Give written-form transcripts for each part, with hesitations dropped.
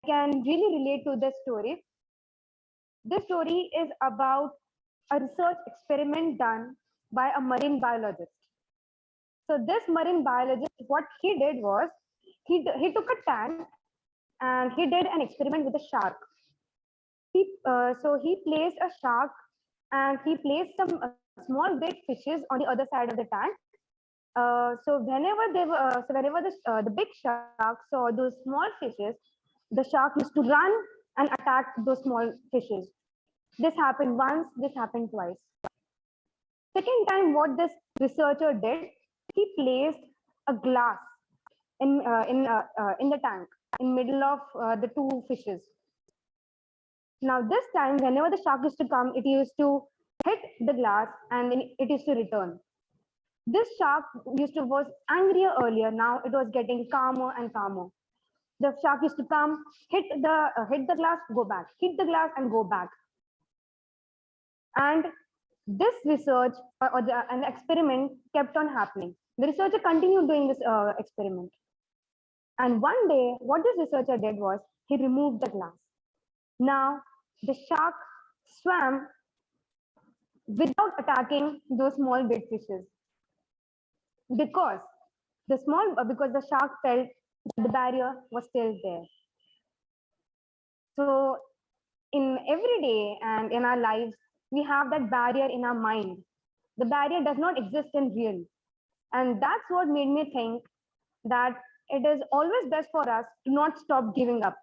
can really relate to this story. This story is about a research experiment done by a marine biologist. So this marine biologist, what he did was he took a tank and he did an experiment with a shark. So he placed a shark and he placed some small big fishes on the other side of the tank. So whenever the big shark saw those small fishes, the shark used to run and attack those small fishes. This happened once. This happened twice. Second time, what this researcher did, he placed a glass in the tank in middle of the two fishes. Now this time, whenever the shark used to come, it used to hit the glass and then it used to return. This shark was angrier earlier. Now it was getting calmer and calmer. The shark used to come, hit the glass, go back, hit the glass and go back. And this research an experiment kept on happening. The researcher continued doing this experiment. And one day, what this researcher did was he removed the glass. Now the shark swam without attacking those small big fishes because the shark felt the barrier was still there. So in every day and in our lives, we have that barrier in our mind. The barrier does not exist in real. And that's what made me think that it is always best for us to not stop giving up.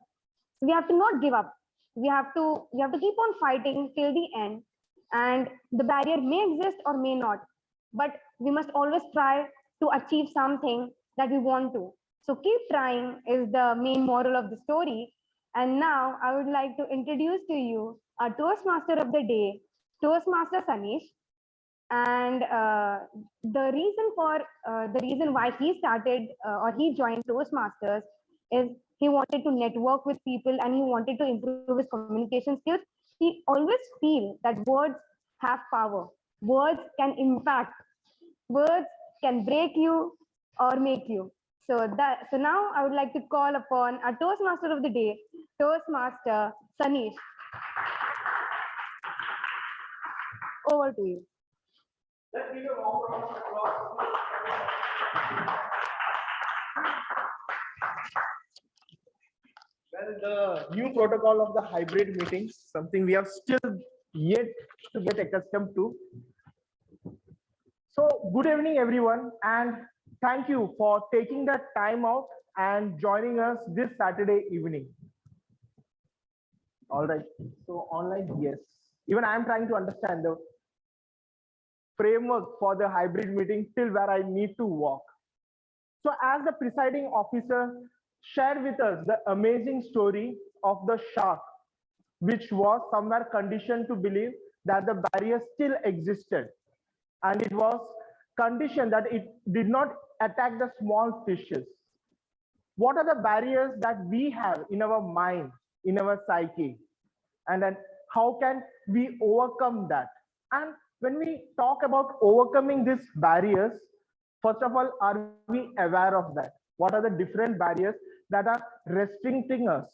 We have to not give up. We have to keep on fighting till the end. And the barrier may exist or may not, but we must always try to achieve something that we want to. So keep trying is the main moral of the story. And now I would like to introduce to you our Toastmaster of the day, Toastmaster Sunish. And the reason why he started or he joined Toastmasters is he wanted to network with people and he wanted to improve his communication skills. He always feel that words have power. Words can impact. Words can break you or make you. So now I would like to call upon our Toastmaster of the day, Toastmaster Sunish. Over to you. Let's give a warm round of applause. Well, the new protocol of the hybrid meetings, something we have still yet to get accustomed to. So, good evening, everyone, and thank you for taking that time out and joining us this Saturday evening. All right. So, online, yes. Even I am trying to understand the framework for the hybrid meeting till where I need to walk. So as the presiding officer shared with us the amazing story of the shark, which was somewhere conditioned to believe that the barrier still existed. And it was conditioned that it did not attack the small fishes. What are the barriers that we have in our mind, in our psyche? And then how can we overcome that? And when we talk about overcoming these barriers, first of all, are we aware of that? What are the different barriers that are restricting us,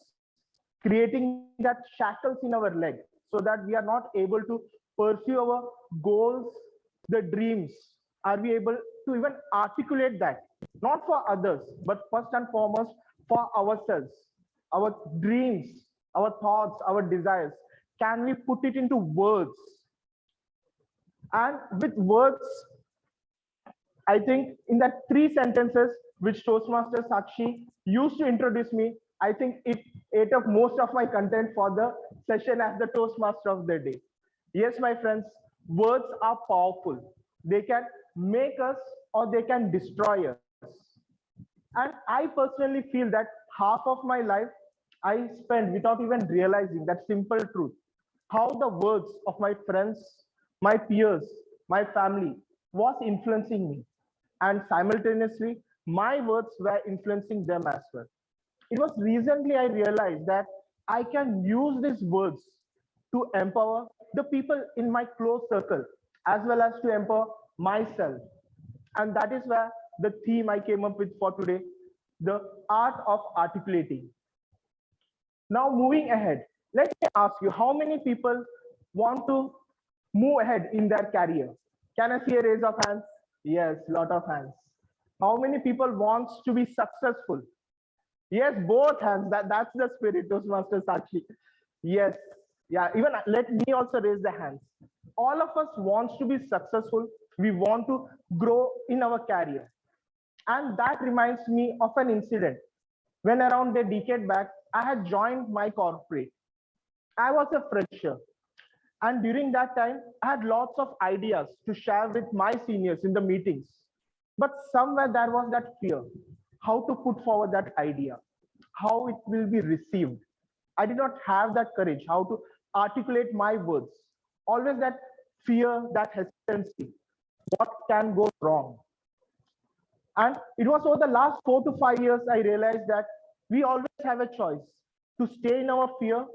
creating that shackles in our leg so that we are not able to pursue our goals, the dreams? Are we able to even articulate that? Not for others, but first and foremost for ourselves, our dreams, our thoughts, our desires. Can we put it into words? And with words, I think in that 3 sentences which Toastmaster Sakshi used to introduce me, I think it ate up most of my content for the session as the Toastmaster of the day. Yes, my friends, words are powerful. They can make us or they can destroy us. And I personally feel that half of my life I spent without even realizing that simple truth. How the words of my friends, my peers, my family was influencing me. And simultaneously, my words were influencing them as well. It was recently I realized that I can use these words to empower the people in my close circle, as well as to empower myself. And that is where the theme I came up with for today, the art of articulating. Now, moving ahead, let me ask you, how many people want to move ahead in their career? Can I see a raise of hands? Yes, lot of hands. How many people wants to be successful? Yes, both hands. That's the spirit, Toastmasters Sakshi. Yes, yeah. Even let me also raise the hands. All of us wants to be successful. We want to grow in our career, and that reminds me of an incident when around a decade back I had joined my corporate. I was a fresher, and during that time, I had lots of ideas to share with my seniors in the meetings. But somewhere there was that fear, how to put forward that idea, how it will be received. I did not have that courage, how to articulate my words. Always that fear, that hesitancy. What can go wrong? And it was over the last 4 to 5 years, I realized that we always have a choice to stay in our fear,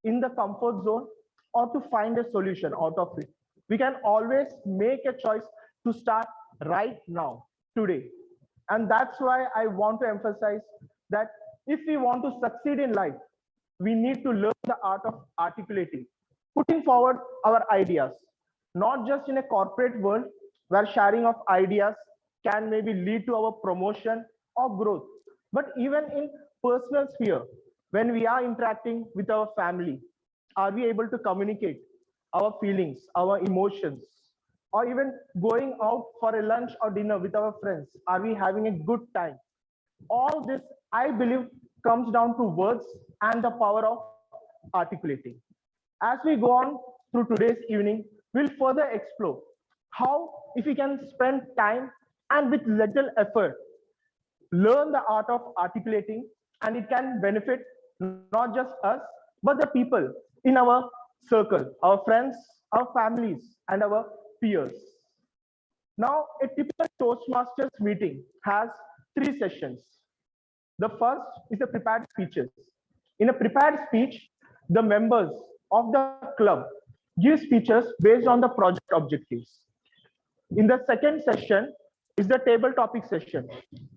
in the comfort zone, or to find a solution out of it. We can always make a choice to start right now, today. And that's why I want to emphasize that if we want to succeed in life, we need to learn the art of articulating, putting forward our ideas, not just in a corporate world where sharing of ideas can maybe lead to our promotion or growth, but even in personal sphere, when we are interacting with our family, are we able to communicate our feelings, our emotions, or even going out for a lunch or dinner with our friends? Are we having a good time? All this, I believe, comes down to words and the power of articulating. As we go on through today's evening, we'll further explore how, if we can spend time and with little effort, learn the art of articulating, and it can benefit not just us, but the people in our circle, our friends, our families, and our peers. Now, a typical Toastmasters meeting has 3 sessions. The first is the prepared speeches. In a prepared speech, the members of the club give speeches based on the project objectives. In the second session is the table topic session,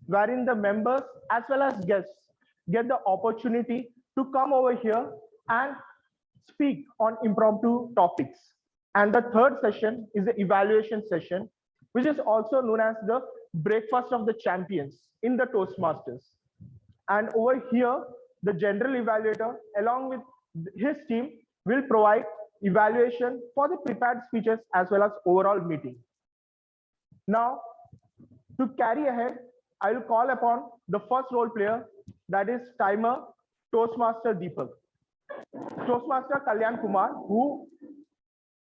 wherein the members as well as guests get the opportunity to come over here and speak on impromptu topics. And the third session is the evaluation session, which is also known as the breakfast of the champions in the Toastmasters. And over here, the general evaluator, along with his team, will provide evaluation for the prepared speeches as well as overall meeting. Now, to carry ahead, I will call upon the first role player, that is timer Toastmaster Deepak. Toastmaster Kalyan Kumar, who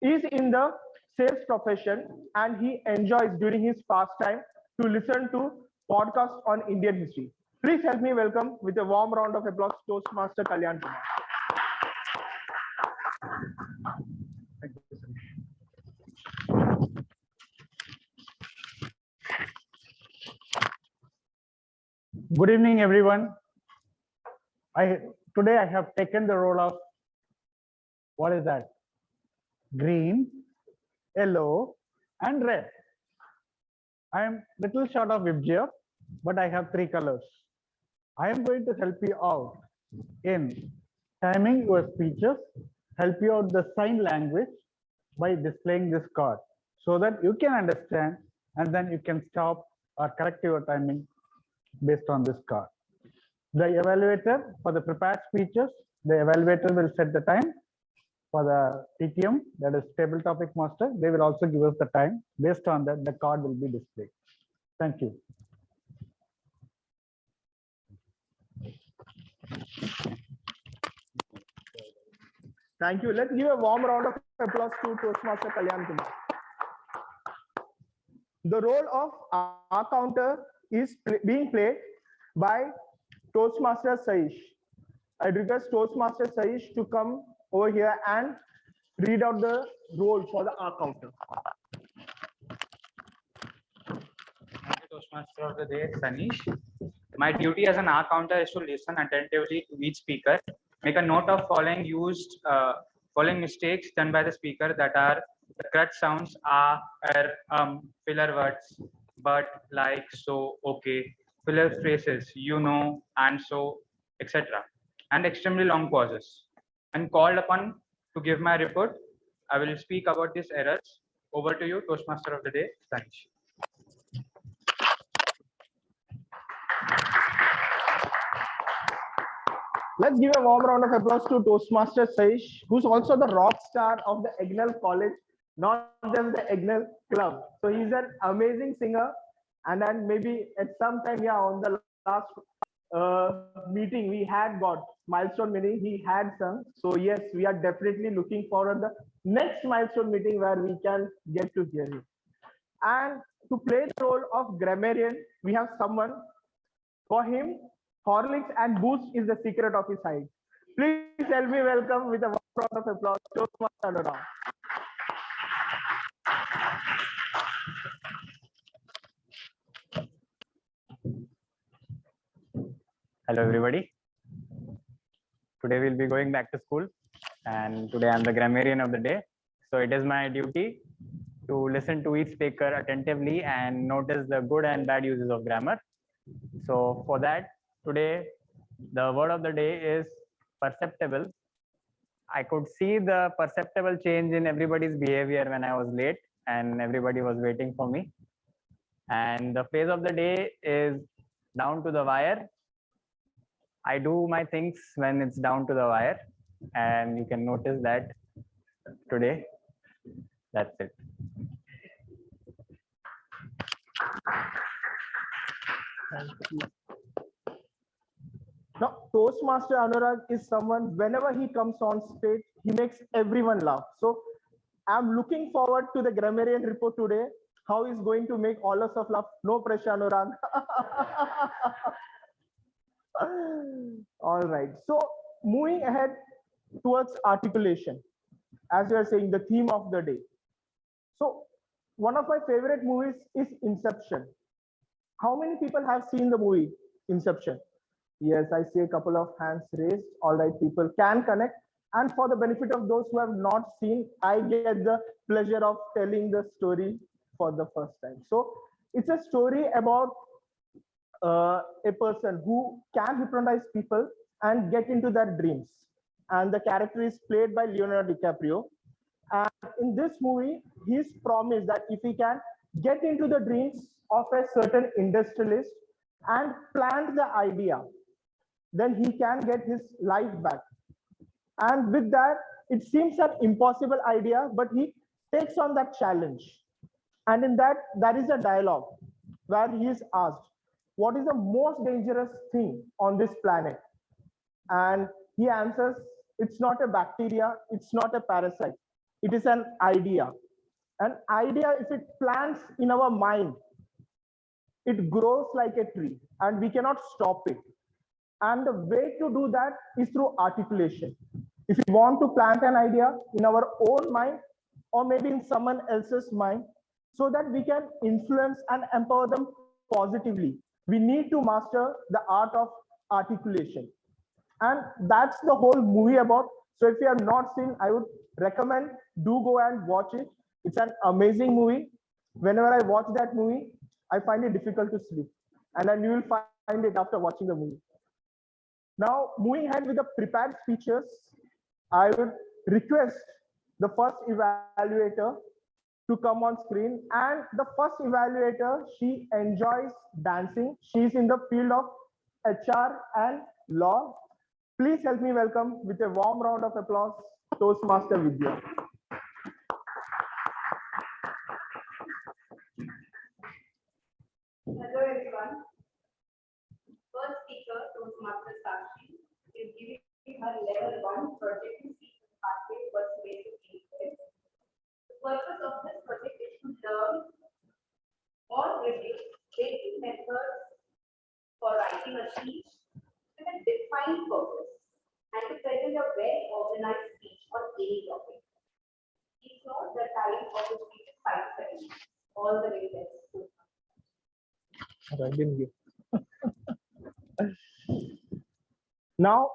is in the sales profession and he enjoys during his pastime to listen to podcasts on Indian history. Please help me welcome with a warm round of applause Toastmaster Kalyan Kumar. Thank you, Sunish. Good evening, everyone. Today I have taken the role of, what is that? Green, yellow, and red. I am little short of Vibgyor, but I have 3 colors. I am going to help you out in timing your speeches, help you out the sign language by displaying this card so that you can understand and then you can stop or correct your timing based on this card. The evaluator for the prepared speeches, the evaluator will set the time. For the TTM, that is table topic master, they will also give us the time. Based on that, the card will be displayed. Thank you. Thank you. Let's give a warm round of applause to Toastmaster Kalyan Kumar. The role of our counter is being played by Toastmaster Saish. I request Toastmaster Saish to come over here and read out the role for the R counter. Toastmaster of the day, Sunish. My duty as an R counter is to listen attentively to each speaker, make a note of following mistakes done by the speaker, that are the crutch sounds, filler words, but, like, so, okay, filler phrases, and so, etc. and extremely long pauses. When called upon to give my report, I will speak about these errors. Over to you, Toastmaster of the day, Sunish. Let's give a warm round of applause to Toastmaster Saish, who's also the rock star of the Egnell College, not just the Egnell Club. So he's an amazing singer. And then maybe at some time, yeah, on the last meeting we had got milestone meeting, he had sung. So yes, we are definitely looking forward to the next milestone meeting where we can get to hear him. And to play the role of grammarian, we have someone. For him, Horlicks and Boost is the secret of his height. Please help me welcome with a round of applause, Toastmaster Anurag. Hello, everybody. Today we'll be going back to school, and today I'm the grammarian of the day. So it is my duty to listen to each speaker attentively and notice the good and bad uses of grammar. So for that, today the word of the day is perceptible. I could see the perceptible change in everybody's behavior when I was late and everybody was waiting for me. And the phrase of the day is down to the wire. I do my things when it's down to the wire, and you can notice that today. That's it. Now, Toastmaster Anurag is someone, whenever he comes on stage, he makes everyone laugh. So I'm looking forward to the grammarian report today, how he's going to make all of us laugh. No pressure, Anurag. All right. So moving ahead towards articulation, as we are saying, the theme of the day. So one of my favorite movies is Inception. How many people have seen the movie Inception? Yes, I see a couple of hands raised. All right, people can connect. And for the benefit of those who have not seen, I get the pleasure of telling the story for the first time. So it's a story about a person who can hypnotize people and get into their dreams. And the character is played by Leonardo DiCaprio. And in this movie, he's promised that if he can get into the dreams of a certain industrialist and plant the idea, then he can get his life back. And with that, it seems an impossible idea, but he takes on that challenge. And in that, there is a dialogue where he is asked, what is the most dangerous thing on this planet? And he answers, it's not a bacteria, it's not a parasite, it is an idea. An idea, if it plants in our mind, it grows like a tree and we cannot stop it. And the way to do that is through articulation. If we want to plant an idea in our own mind or maybe in someone else's mind, so that we can influence and empower them positively, we need to master the art of articulation. And that's the whole movie about. So if you have not seen, I would recommend, do go and watch it. It's an amazing movie. Whenever I watch that movie, I find it difficult to sleep. And then you will find it after watching the movie. Now, moving ahead with the prepared speeches, I would request the first evaluator to come on screen. And the first evaluator, she enjoys dancing. She's in the field of HR and law. Please help me welcome with a warm round of applause, Toastmaster Vidya. Hello everyone. First speaker, Toastmaster Sakshi, is giving her level 1 project to see the pathway persuasive insight. The purpose of this project is to learn or predict basic methods for writing a speech with a defined purpose and to present a well-organized speech on any topic. Please note the time of the speech is 5 seconds. All the way there. I didn't get. Now,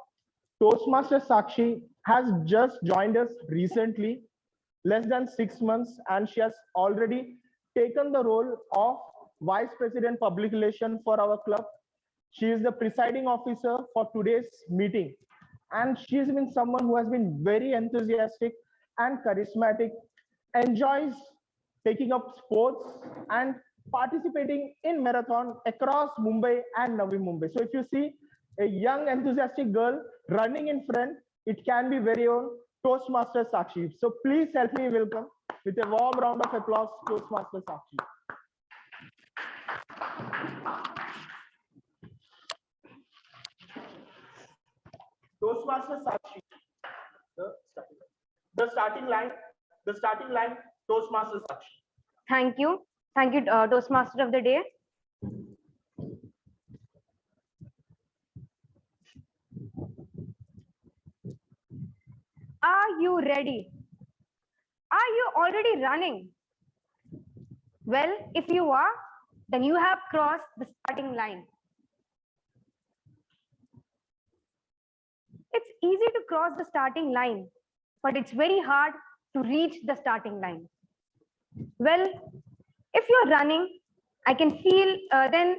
Toastmaster Sakshi has just joined us recently, less than 6 months, and she has already taken the role of Vice President Public Relations for our club. She is the presiding officer for today's meeting. And she's been someone who has been very enthusiastic and charismatic, enjoys taking up sports and participating in marathon across Mumbai and Navi Mumbai. So if you see a young enthusiastic girl running in front, it can be very own Toastmasters Sakshi. So please help me welcome with a warm round of applause Toastmasters Sakshi. Toastmasters Sakshi. The starting line, the starting line, Toastmasters Sakshi. Thank you. Thank you, Toastmaster of the day. Are you ready? Are you already running? Well, if you are, then you have crossed the starting line. It's easy to cross the starting line, but it's very hard to reach the starting line. Well, if you're running, I can feel then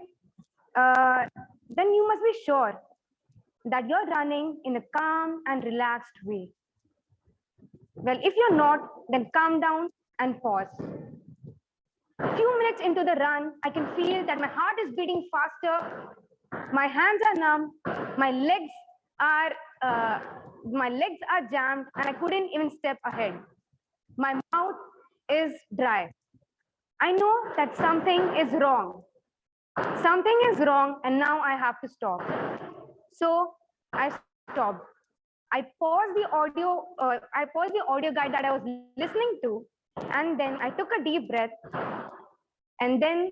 you must be sure that you're running in a calm and relaxed way. Well, if you're not, then calm down and pause. A few minutes into the run, I can feel that my heart is beating faster, my hands are numb, my legs are jammed, and I couldn't even step ahead. My mouth is dry. I know that something is wrong. Something is wrong, and now I have to stop. So I stopped. I paused the audio guide that I was listening to, and then I took a deep breath, and then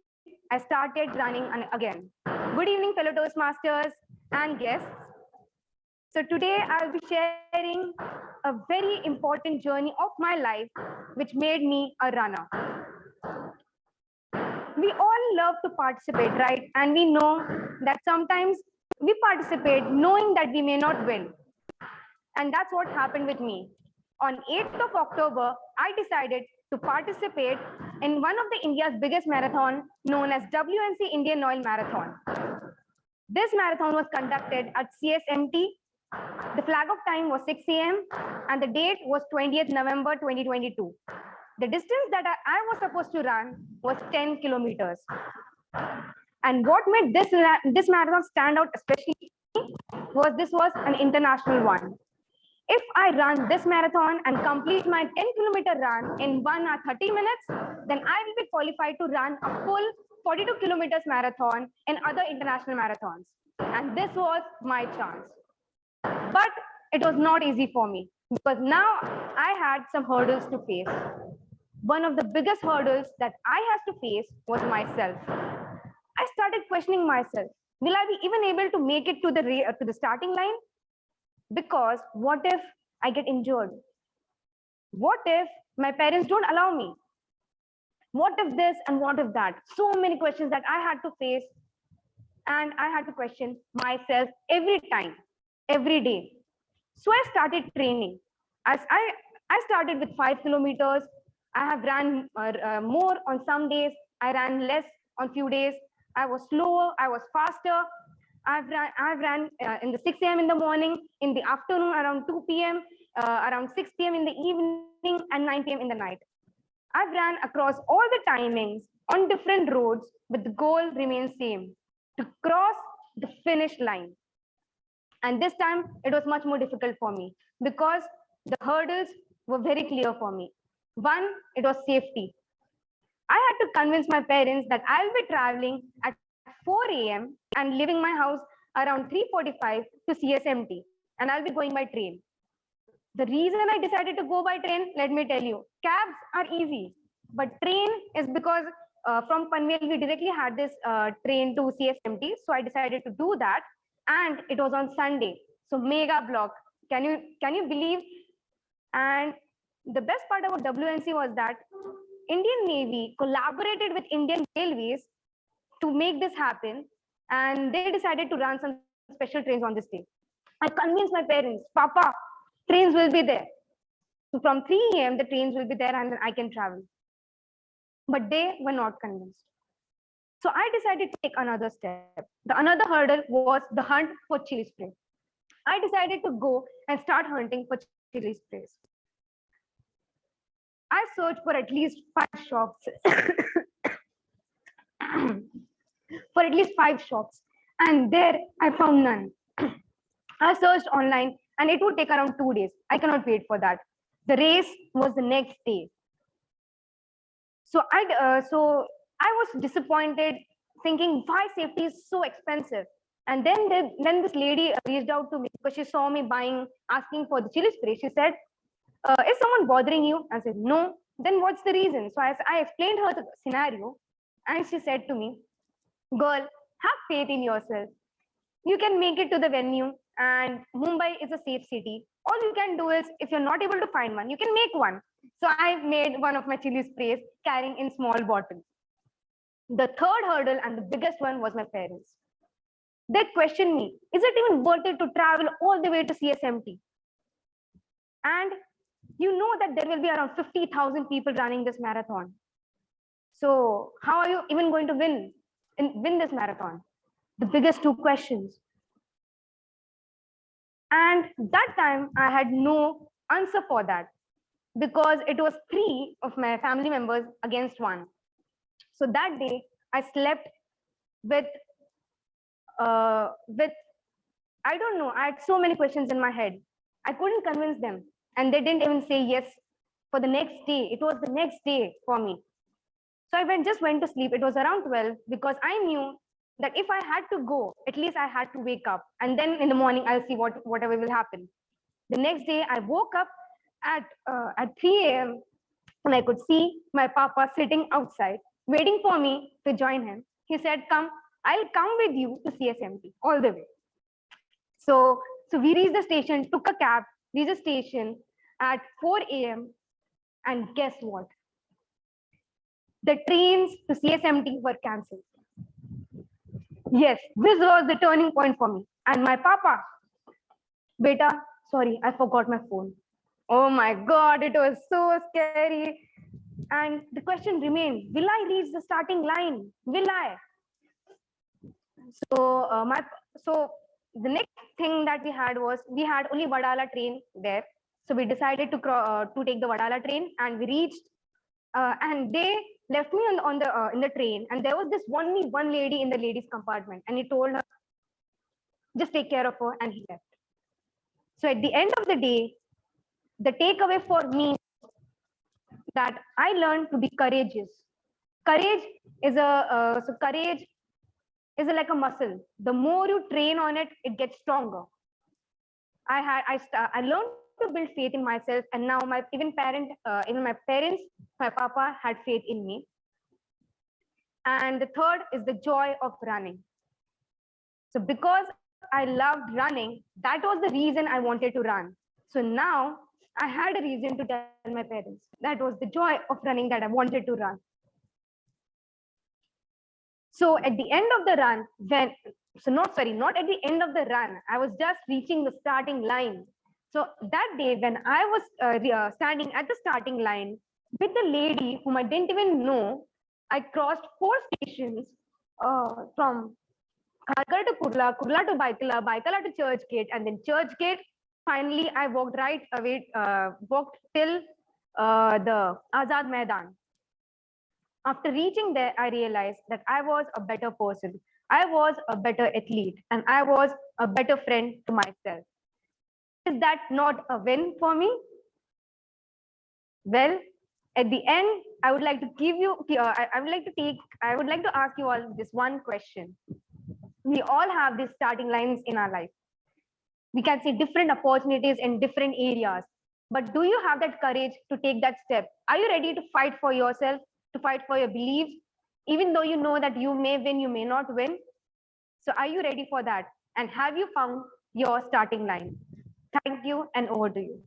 I started running again. Good evening, fellow Toastmasters and guests. So today I'll be sharing a very important journey of my life, which made me a runner. We all love to participate, right? And we know that sometimes we participate knowing that we may not win. And that's what happened with me. On 8th of October, I decided to participate in one of the India's biggest marathon known as WNC Indian Oil Marathon. This marathon was conducted at CSMT. The flag of time was 6 a.m. and the date was 20th November 2022. The distance that I was supposed to run was 10 kilometers. And what made this marathon stand out especially was this was an international one. If I run this marathon and complete my 10-kilometer run in 1 hour 30 minutes, then I will be qualified to run a full 42 kilometers marathon in other international marathons. And this was my chance. But it was not easy for me because now I had some hurdles to face. One of the biggest hurdles that I had to face was myself. I started questioning myself. Will I be even able to make it to the starting line? Because what if I get injured? What if my parents don't allow me? What if this and what if that? So many questions that I had to face, and I had to question myself every time, every day. So I started training. As I started with 5 kilometers. I have ran more on some days. I ran less on few days. I was slower. I was faster. I've ran in the 6 a.m. in the morning, in the afternoon around 2 p.m., around 6 p.m. in the evening, and 9 p.m. in the night. I've ran across all the timings on different roads, but the goal remains same, to cross the finish line. And this time, it was much more difficult for me because the hurdles were very clear for me. One, it was safety. I had to convince my parents that I'll be traveling at 4 a.m. and leaving my house around 3:45 to CSMT, and I'll be going by train. The reason I decided to go by train, let me tell you, cabs are easy, but train is because from Panvel we directly had this train to CSMT, so I decided to do that, and it was on Sunday, so mega block. Can you believe? And the best part about WNC was that Indian Navy collaborated with Indian Railways to make this happen, and they decided to run some special trains on this day. I convinced my parents, Papa, trains will be there. So from 3 a.m. the trains will be there and then I can travel. But they were not convinced. So I decided to take another step. The another hurdle was the hunt for chili spray. I decided to go and start hunting for chili sprays. I searched for at least 5 shops, for at least 5 shops, and there I found none. I searched online, and it would take around 2 days. I cannot wait for that. The race was the next day. So I was disappointed, thinking why safety is so expensive. And then this lady reached out to me because she saw me buying, asking for the chili spray. She said, "Is someone bothering you?" I said, "No." Then what's the reason? So I explained her the scenario, and she said to me, "Girl, have faith in yourself. You can make it to the venue, and Mumbai is a safe city. All you can do is, if you're not able to find one, you can make one." So I made one of my chili sprays carrying in small bottles. The third hurdle and the biggest one was my parents. They questioned me, "Is it even worth it to travel all the way to CSMT? And you know that there will be around 50,000 people running this marathon. So how are you even going to win this marathon?" The biggest two questions. And that time I had no answer for that, because it was three of my family members against one. So that day I slept with I don't know, I had so many questions in my head. I couldn't convince them, and they didn't even say yes for the next day. It was the next day for me. So I just went to sleep. It was around 12, because I knew that if I had to go, at least I had to wake up, and then in the morning I'll see whatever will happen. The next day I woke up at 3 a.m. and I could see my papa sitting outside waiting for me to join him. He said, "Come, I'll come with you to CSMT all the way." So we reached the station, took a cab, reached the station at 4 a.m. And guess what? The trains to CSMT were cancelled. Yes, this was the turning point for me. And my papa, "Beta, sorry, I forgot my phone." Oh my God, it was so scary. And the question remained, will I reach the starting line? Will I? So so the next thing that we had was, we had only Vadala train there. So we decided to take the Vadala train, and we reached, and they left me on the in the train, and there was this only one lady in the ladies compartment, and he told her, "Just take care of her," and he left. So at the end of the day, the takeaway for me, that I learned to be courageous. Courage is like a muscle. The more you train on it, it gets stronger. I learned to build faith in myself, and now even my parents, my papa had faith in me. And the third is the joy of running. So because I loved running, that was the reason I wanted to run. So now I had a reason to tell my parents. That was the joy of running, that I wanted to run. So at the end of the run, not at the end of the run, I was just reaching the starting line. So that day, when I was standing at the starting line with the lady whom I didn't even know, I crossed 4 stations, from Kharkar to Kurla, Kurla to Baikala, Baikala to Church Gate, and then Church Gate. Finally, I walked walked till the Azad Maidan. After reaching there, I realized that I was a better person. I was a better athlete, and I was a better friend to myself. Is that not a win for me? Well, at the end, I would like to give you, I would like to ask you all this one question. We all have these starting lines in our life. We can see different opportunities in different areas. But do you have that courage to take that step? Are you ready to fight for yourself, to fight for your beliefs, even though you know that you may win, you may not win? So are you ready for that? And have you found your starting line? Thank you, and over to you.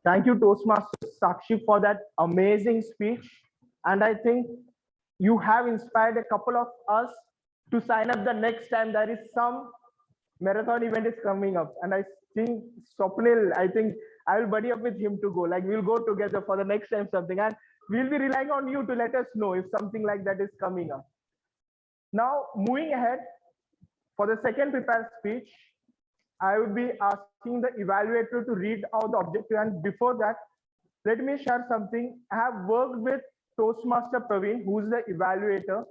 Thank you, Toastmasters Sakshi, for that amazing speech. And I think you have inspired a couple of us to sign up the next time there is some marathon event is coming up. And I think Swapnil, I think I will buddy up with him to go. Like we'll go together for the next time something, and we'll be relying on you to let us know if something like that is coming up. Now, moving ahead, for the second prepared speech, I would be asking the evaluator to read out the objective. And before that, let me share something. I have worked with Toastmaster Praveen, who's the evaluator.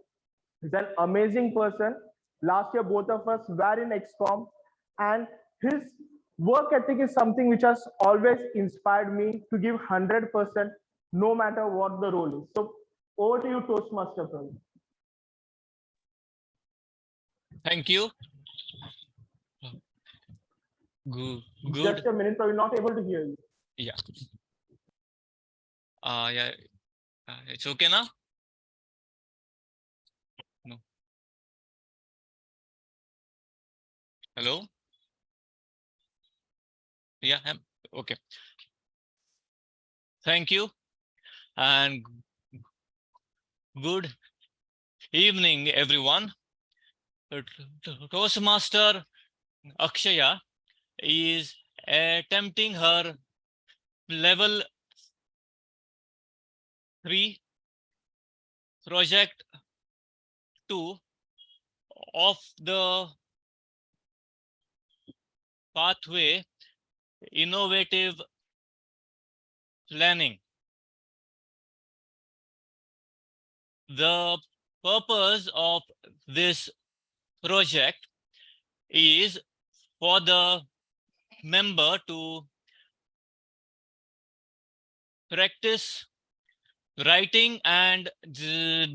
He's an amazing person. Last year, both of us were in XCOM, and his work ethic is something which has always inspired me to give 100% no matter what the role is. So over to you, Toastmaster Praveen. Thank you. Good. Just a minute, we're not able to hear you. Yeah. Yeah. It's okay now? No. Hello? Yeah, I'm okay. Thank you. And good evening, everyone. Toastmaster Akshaya is attempting her level 3 project 2 of the pathway innovative planning. The purpose of this project is for the member to practice writing and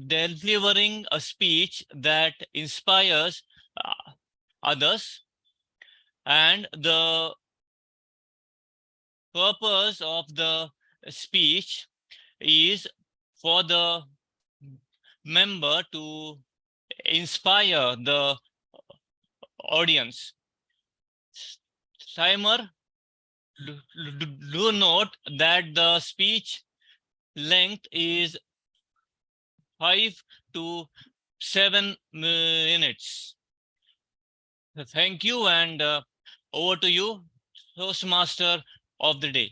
delivering a speech that inspires others, and the purpose of the speech is for the member to inspire the audience. Timer, do note that the speech length is 5 to 7 minutes. Thank you, and over to you, Toastmaster of the day.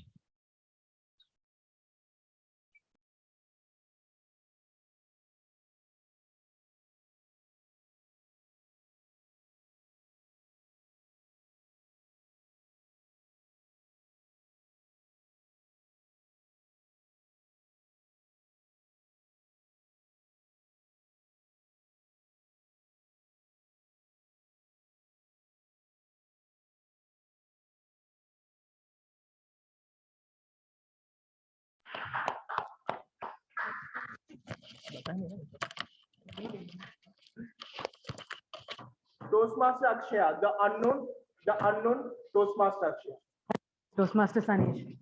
Toastmaster Akshaya, the unknown Toastmaster Akshaya. Toastmaster Sunish.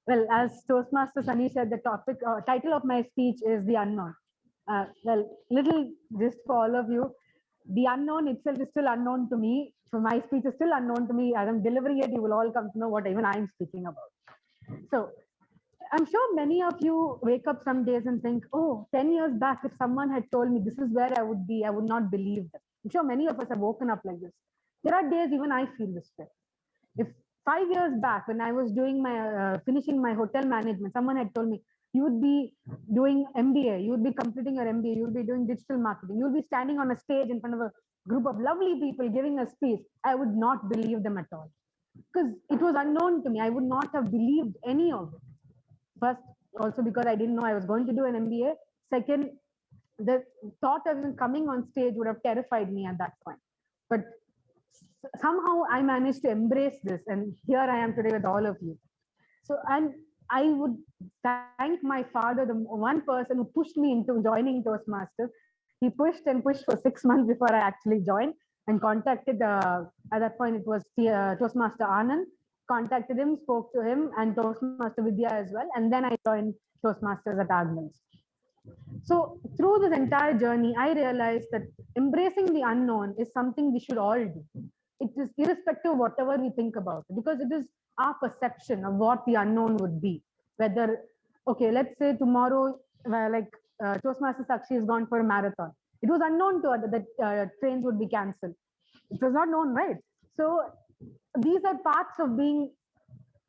Well, as Toastmaster Sunish said, the title of my speech is The Unknown. Little just for all of you, the unknown itself is still unknown to me. So my speech is still unknown to me. As I'm delivering it, you will all come to know what even I'm speaking about. So I'm sure many of you wake up some days and think, oh, 10 years back, if someone had told me this is where I would be, I would not believe them. I'm sure many of us have woken up like this. There are days even I feel this way. If 5 years back, when I was doing my finishing my hotel management, someone had told me, you would be doing MBA, you would be completing your MBA, you would be doing digital marketing, you would be standing on a stage in front of a group of lovely people giving a speech, I would not believe them at all. Because it was unknown to me. I would not have believed any of it. First, also because I didn't know I was going to do an MBA. Second, the thought of even coming on stage would have terrified me at that point. But somehow I managed to embrace this, and here I am today with all of you. So, and I would thank my father, the one person who pushed me into joining Toastmasters. He pushed and pushed for 6 months before I actually joined, and contacted, at that point it was Toastmaster Anand, contacted him, spoke to him, and Toastmaster Vidya as well. And then I joined Toastmasters at Agnes. So through this entire journey, I realized that embracing the unknown is something we should all do. It is irrespective of whatever we think about it, because it is our perception of what the unknown would be. Whether, okay, let's say tomorrow, Toastmaster Sakshi has gone for a marathon. It was unknown to her that trains would be cancelled. It was not known, right? So these are parts of being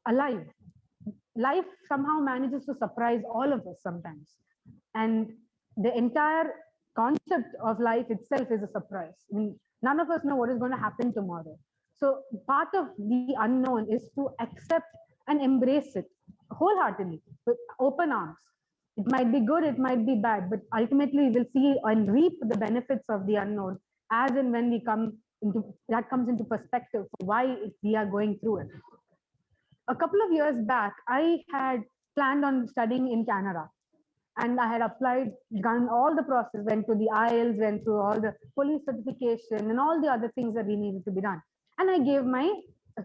alive. Life somehow manages to surprise all of us sometimes. And the entire concept of life itself is a surprise. I mean, none of us know what is going to happen tomorrow. So part of the unknown is to accept and embrace it wholeheartedly with open arms. It might be good, it might be bad, but ultimately we'll see and reap the benefits of the unknown as and when we come into that comes into perspective for why we are going through it. A couple of years back, I had planned on studying in Canada, and I had applied, done all the process, went to the IELTS, went through all the police certification and all the other things that we needed to be done. And I gave my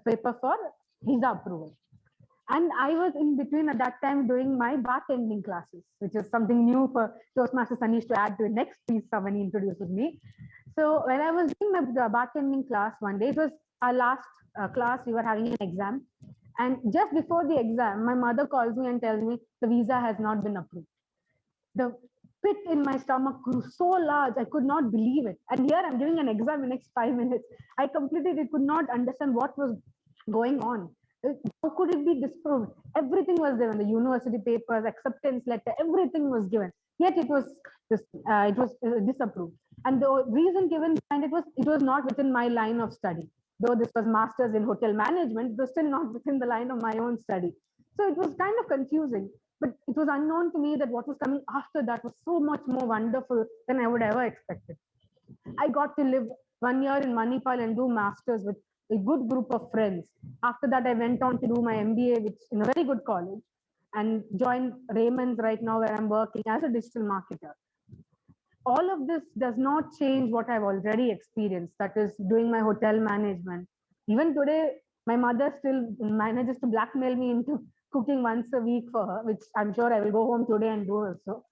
paper for visa approval. And I was in between at that time doing my bartending classes, which is something new for Toastmasters Sunish to add to the next piece when he introduces me. So when I was doing my bartending class one day, it was our last class, we were having an exam. And just before the exam, my mother calls me and tells me the visa has not been approved. The pit in my stomach grew so large, I could not believe it. And here I'm giving an exam in the next 5 minutes. I completely could not understand what was going on. How could it be disproved? Everything was there on the university papers, acceptance letter, everything was given. Yet it was disapproved. And the reason given behind it was not within my line of study. Though this was masters in hotel management, it was still not within the line of my own study. So it was kind of confusing. But it was unknown to me that what was coming after that was so much more wonderful than I would ever expected. I got to live 1 year in Manipal and do masters with a good group of friends. After that, I went on to do my MBA, which in a very good college, and joined Raymond's right now, where I'm working as a digital marketer. All of this does not change what I've already experienced, that is doing my hotel management. Even today, my mother still manages to blackmail me into cooking once a week for her, which I'm sure I will go home today and do also.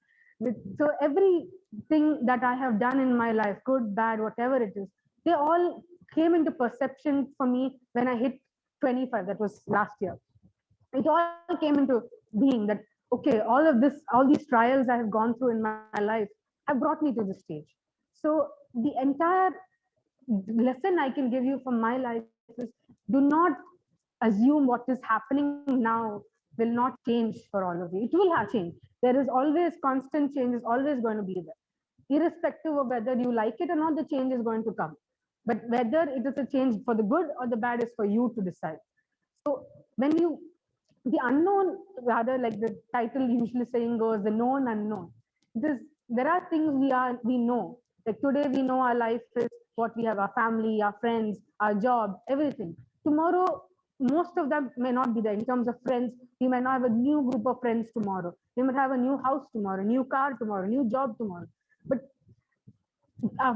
So everything that I have done in my life, good, bad, whatever it is, they all came into perception for me when I hit 25. That was last year. It all came into being that, okay, all these trials I have gone through in my life have brought me to this stage. So the entire lesson I can give you from my life is, do not assume what is happening now will not change for all of you. It will have change. There is always constant change, is always going to be there. Irrespective of whether you like it or not, the change is going to come. But whether it is a change for the good or the bad is for you to decide. So when the unknown, rather like the title usually saying goes, the known unknown. There are things we know. Like today we know our life is what we have, our family, our friends, our job, everything. Tomorrow, most of them may not be there in terms of friends. We may not have a new group of friends tomorrow. We might have a new house tomorrow, new car tomorrow, new job tomorrow. But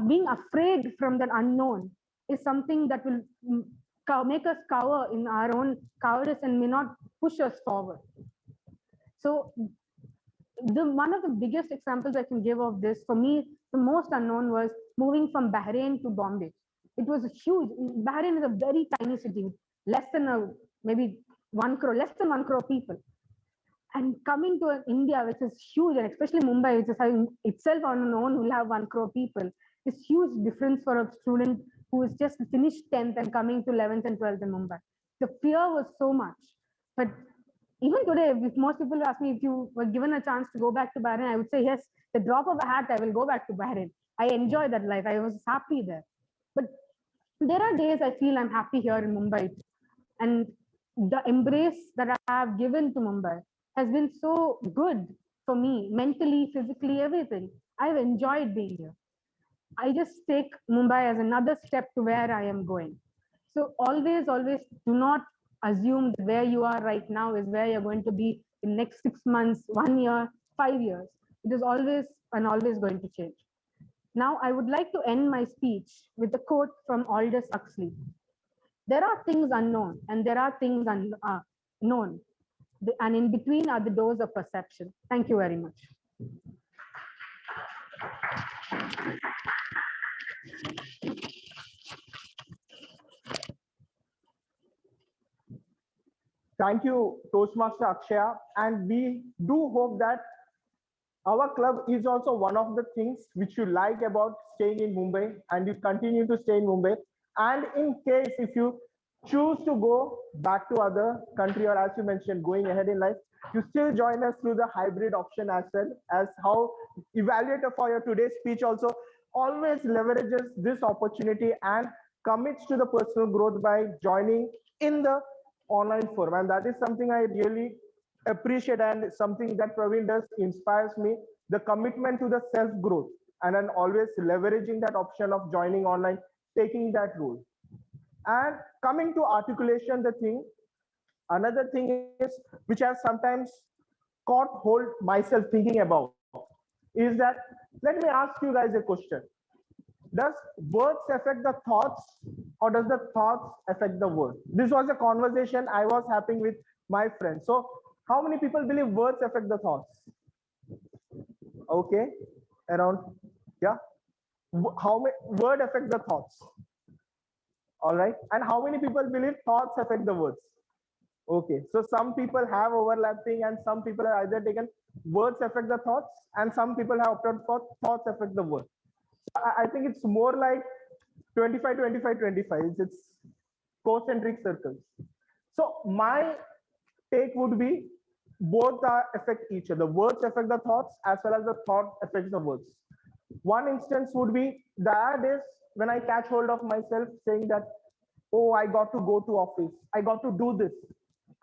being afraid from that unknown is something that will make us cower in our own cowardice and may not push us forward. So one of the biggest examples I can give of this, for me, the most unknown was moving from Bahrain to Bombay. It was huge. Bahrain is a very tiny city, less than maybe 1 crore, less than 1 crore people. And coming to India, which is huge, and especially Mumbai, which is having itself on its own, will have 1 crore people, is huge difference for a student who is just finished 10th and coming to 11th and 12th in Mumbai. The fear was so much. But even today, if most people ask me if you were given a chance to go back to Bahrain, I would say yes. The drop of a hat, I will go back to Bahrain. I enjoy that life. I was happy there. But there are days I feel I'm happy here in Mumbai. And the embrace that I have given to Mumbai has been so good for me, mentally, physically, everything. I've enjoyed being here. I just take Mumbai as another step to where I am going. So always do not assume that where you are right now is where you're going to be in next 6 months, 1 year, 5 years. It is always and always going to change. Now, I would like to end my speech with a quote from Aldous Huxley. There are things unknown and there are things known. And in between are the doors of perception. Thank you very much. Thank you, Toastmaster Akshaya. And we do hope that our club is also one of the things which you like about staying in Mumbai and you continue to stay in Mumbai. And in case if you choose to go back to other country, or as you mentioned, going ahead in life, you still join us through the hybrid option as well. As how evaluator for your today's speech also always leverages this opportunity and commits to the personal growth by joining in the online forum. And that is something I really appreciate, and something that Praveen does inspires me, the commitment to the self growth, and then always leveraging that option of joining online, taking that role. And coming to articulation, the thing, another thing is which I've sometimes caught hold myself thinking about is that, let me ask you guys a question. Does words affect the thoughts, or does the thoughts affect the words? This was a conversation I was having with my friends. So how many people believe words affect the thoughts? Okay, around, yeah. How many word affect the thoughts? All right. And how many people believe thoughts affect the words? Okay, so some people have overlapping, and some people have either taken words affect the thoughts, and some people have opted for thoughts affect the words. I think it's more like 25, 25, 25. It's concentric circles. So my take would be both are affect each other. Words affect the thoughts as well as the thought affects the words. One instance would be that is when I catch hold of myself saying that, oh, I got to go to office, I got to do this,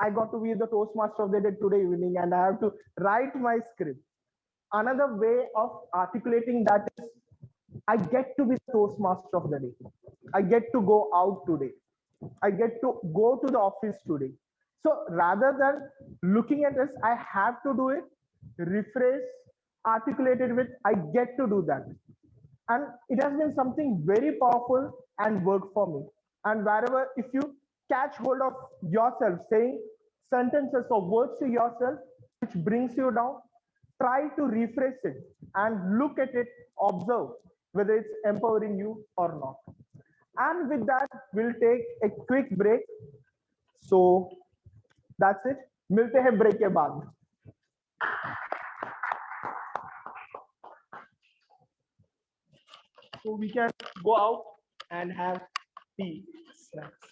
I got to be the Toastmaster of the day today evening, and I have to write my script. Another way of articulating that is, I get to be the Toastmaster of the day. I get to go out today. I get to go to the office today. So rather than looking at this, I have to do it, rephrase, articulate it with, I get to do that. And it has been something very powerful and worked for me. And wherever, if you catch hold of yourself saying sentences or words to yourself which brings you down, try to rephrase it and look at it, observe whether it's empowering you or not. And with that, we'll take a quick break. So that's it. मिलते हैं break के बाद. So we can go out and have tea, snacks.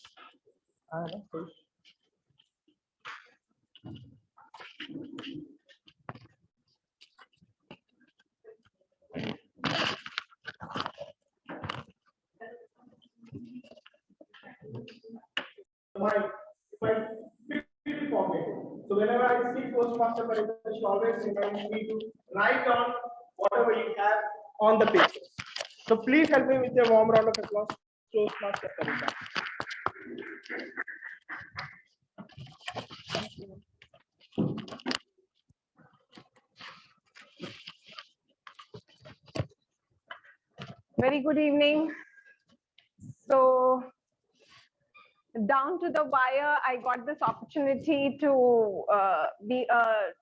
So whenever I see Toastmaster, she always reminds me to write down whatever you have on the paper. So please help me with a warm round of applause. Toastmaster Parita. Very good evening. So down to the wire, I got this opportunity to be a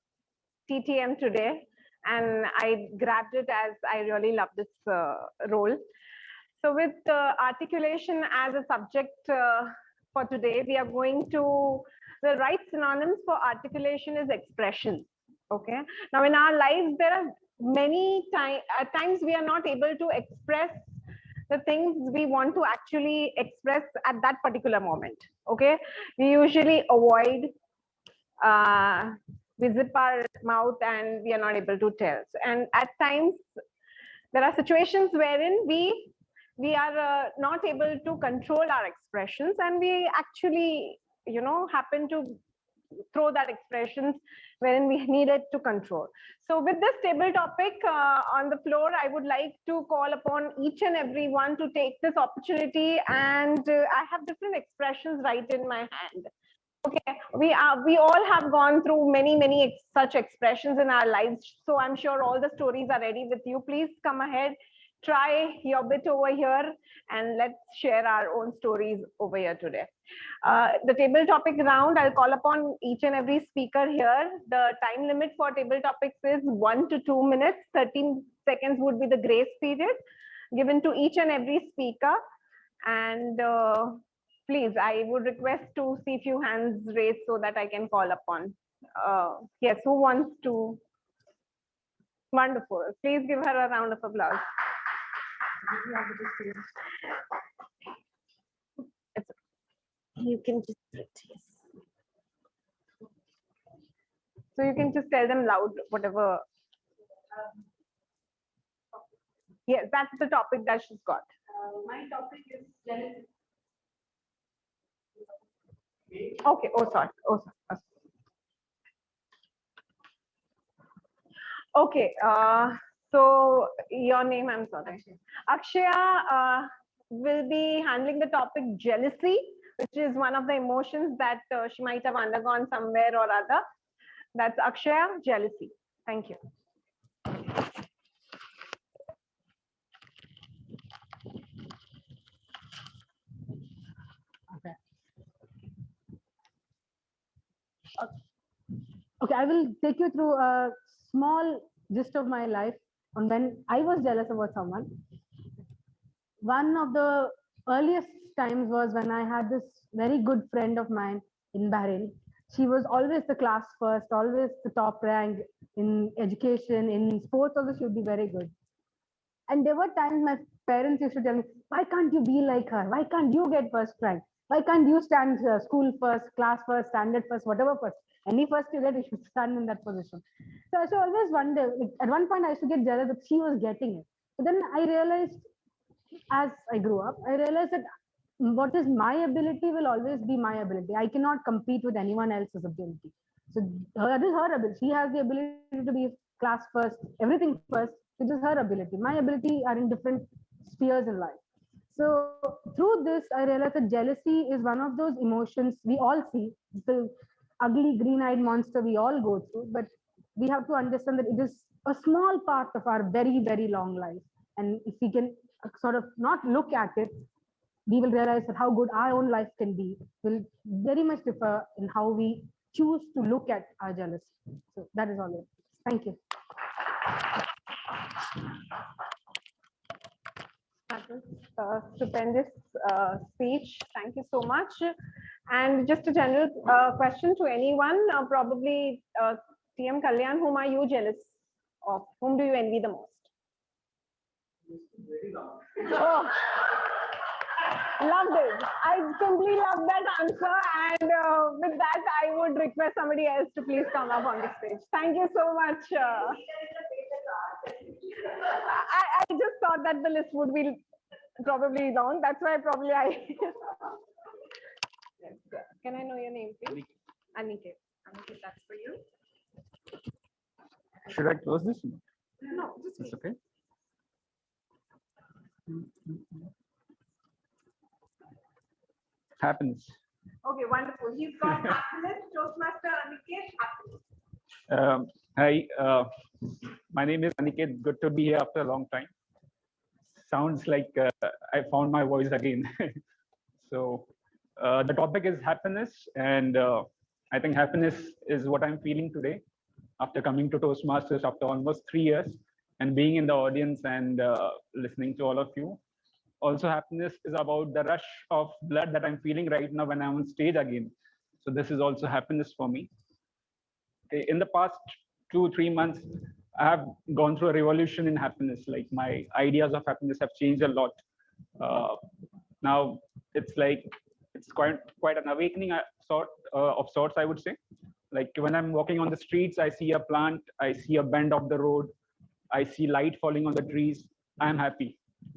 TTM today, and I grabbed it as I really love this role. So with articulation as a subject for today, we are going to, the right synonyms for articulation is expression. Okay. Now in our lives, there are many at times we are not able to express the things we want to actually express at that particular moment. Okay. We usually avoid, we zip our mouth and we are not able to tell. And at times there are situations wherein we are not able to control our expressions, and we actually, you know, happen to throw that expressions wherein we needed to control. So with this table topic on the floor, I would like to call upon each and every one to take this opportunity, and I have different expressions right in my hand. Okay, we all have gone through many such expressions in our lives, so I'm sure all the stories are ready with you. Please come ahead, try your bit over here, and let's share our own stories over here today. The table topic round, I'll call upon each and every speaker here. The time limit for table topics is 1 to 2 minutes. 13 seconds would be the grace period given to each and every speaker. And please, I would request to see a few hands raised so that I can call upon. Yes, who wants to? Wonderful. Please give her a round of applause. You can just yes. So you can just tell them loud whatever. Yes, that's the topic that she's got. My topic is jealousy. Okay. Oh, sorry. Oh, sorry. Okay. So your name, I'm sorry. Akshaya will be handling the topic jealousy, which is one of the emotions that she might have undergone somewhere or other. That's Akshaya, jealousy. Thank you. Okay, I will take you through a small gist of my life on when I was jealous about someone. One of the earliest times was when I had this very good friend of mine in Bahrain. She was always the class first, always the top rank in education, in sports also she would be very good. And there were times my parents used to tell me, why can't you be like her? Why can't you get first rank? Why can't you stand school first, class first, standard first, whatever first? Any first you get, you should stand in that position. So I used to always wonder, like, at one point I used to get jealous that she was getting it. But then I realized as I grew up, I realized that what is my ability will always be my ability. I cannot compete with anyone else's ability. So that is her ability. She has the ability to be class first, everything first, which is her ability. My ability are in different spheres in life. So through this, I realized that jealousy is one of those emotions we all see. It's the ugly green-eyed monster we all go through, but we have to understand that it is a small part of our very, very long life. And if we can sort of not look at it, we will realize that how good our own life can be will very much differ in how we choose to look at our jealousy. So that is all it is. Thank you. That was a stupendous speech. Thank you so much. And just a general question to anyone, probably TM Kalyan, whom are you jealous of? Whom do you envy the most? Oh, loved it. I simply love that answer. And with that, I would request somebody else to please come up on the stage. Thank you so much. I just thought that the list would be probably long. That's why probably I. Can I know your name, please? Aniket. Aniket, that's for you. Should I close this? No, just It's okay. Happens. Okay, wonderful. He's got happiness, Toastmaster Aniket, happiness. Hi, my name is Aniket. Good to be here after a long time. Sounds like I found my voice again. So the topic is happiness, and I think happiness is what I'm feeling today after coming to Toastmasters after almost 3 years and being in the audience and listening to all of you. Also, happiness is about the rush of blood that I'm feeling right now when I'm on stage again. So this is also happiness for me. Okay, in the past 2-3 months, I have gone through a revolution in happiness. Like my ideas of happiness have changed a lot. Now it's like it's quite an awakening of sorts, I would say. Like when I'm walking on the streets, I see a plant, I see a bend of the road, I see light falling on the trees. I'm happy.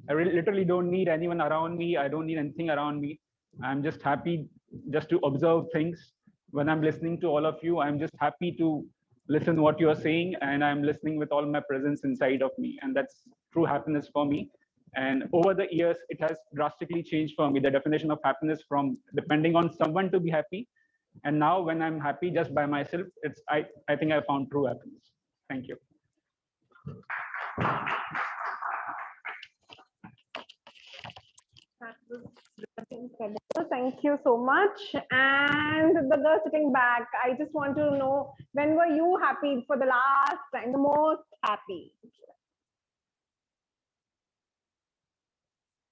I literally don't need anyone around me. I don't need anything around me. I'm just happy just to observe things. When I'm listening to all of you, I'm just happy to listen what you are saying, and I'm listening with all my presence inside of me. And that's true happiness for me. And over the years, it has drastically changed for me. The definition of happiness from depending on someone to be happy. And now when I'm happy just by myself, I think I found true happiness. Thank you. That was incredible. Thank you so much. And the girl sitting back, I just want to know, when were you happy for the last time, the most happy?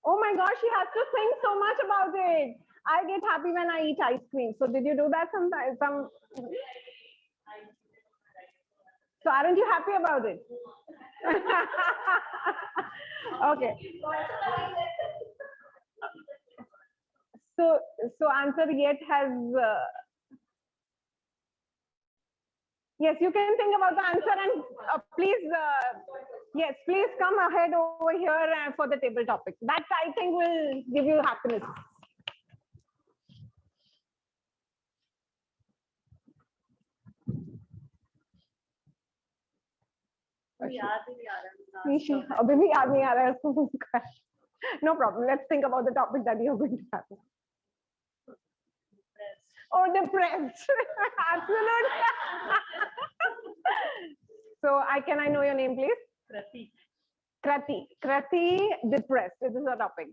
Oh my gosh, she has to think so much about it. I get happy when I eat ice cream. So did you do that sometimes? So aren't you happy about it? Okay. So answer yet has. Yes, you can think about the answer and please, yes, please come ahead over here for the table topic. That I think will give you happiness. अभी भी याद नहीं आ रहा है उसको. No problem. Let's think about the topic that you're going to have. Oh, depressed. Absolutely. So, can I know your name, please? Krati. Krati. Krati, depressed. This is our topic.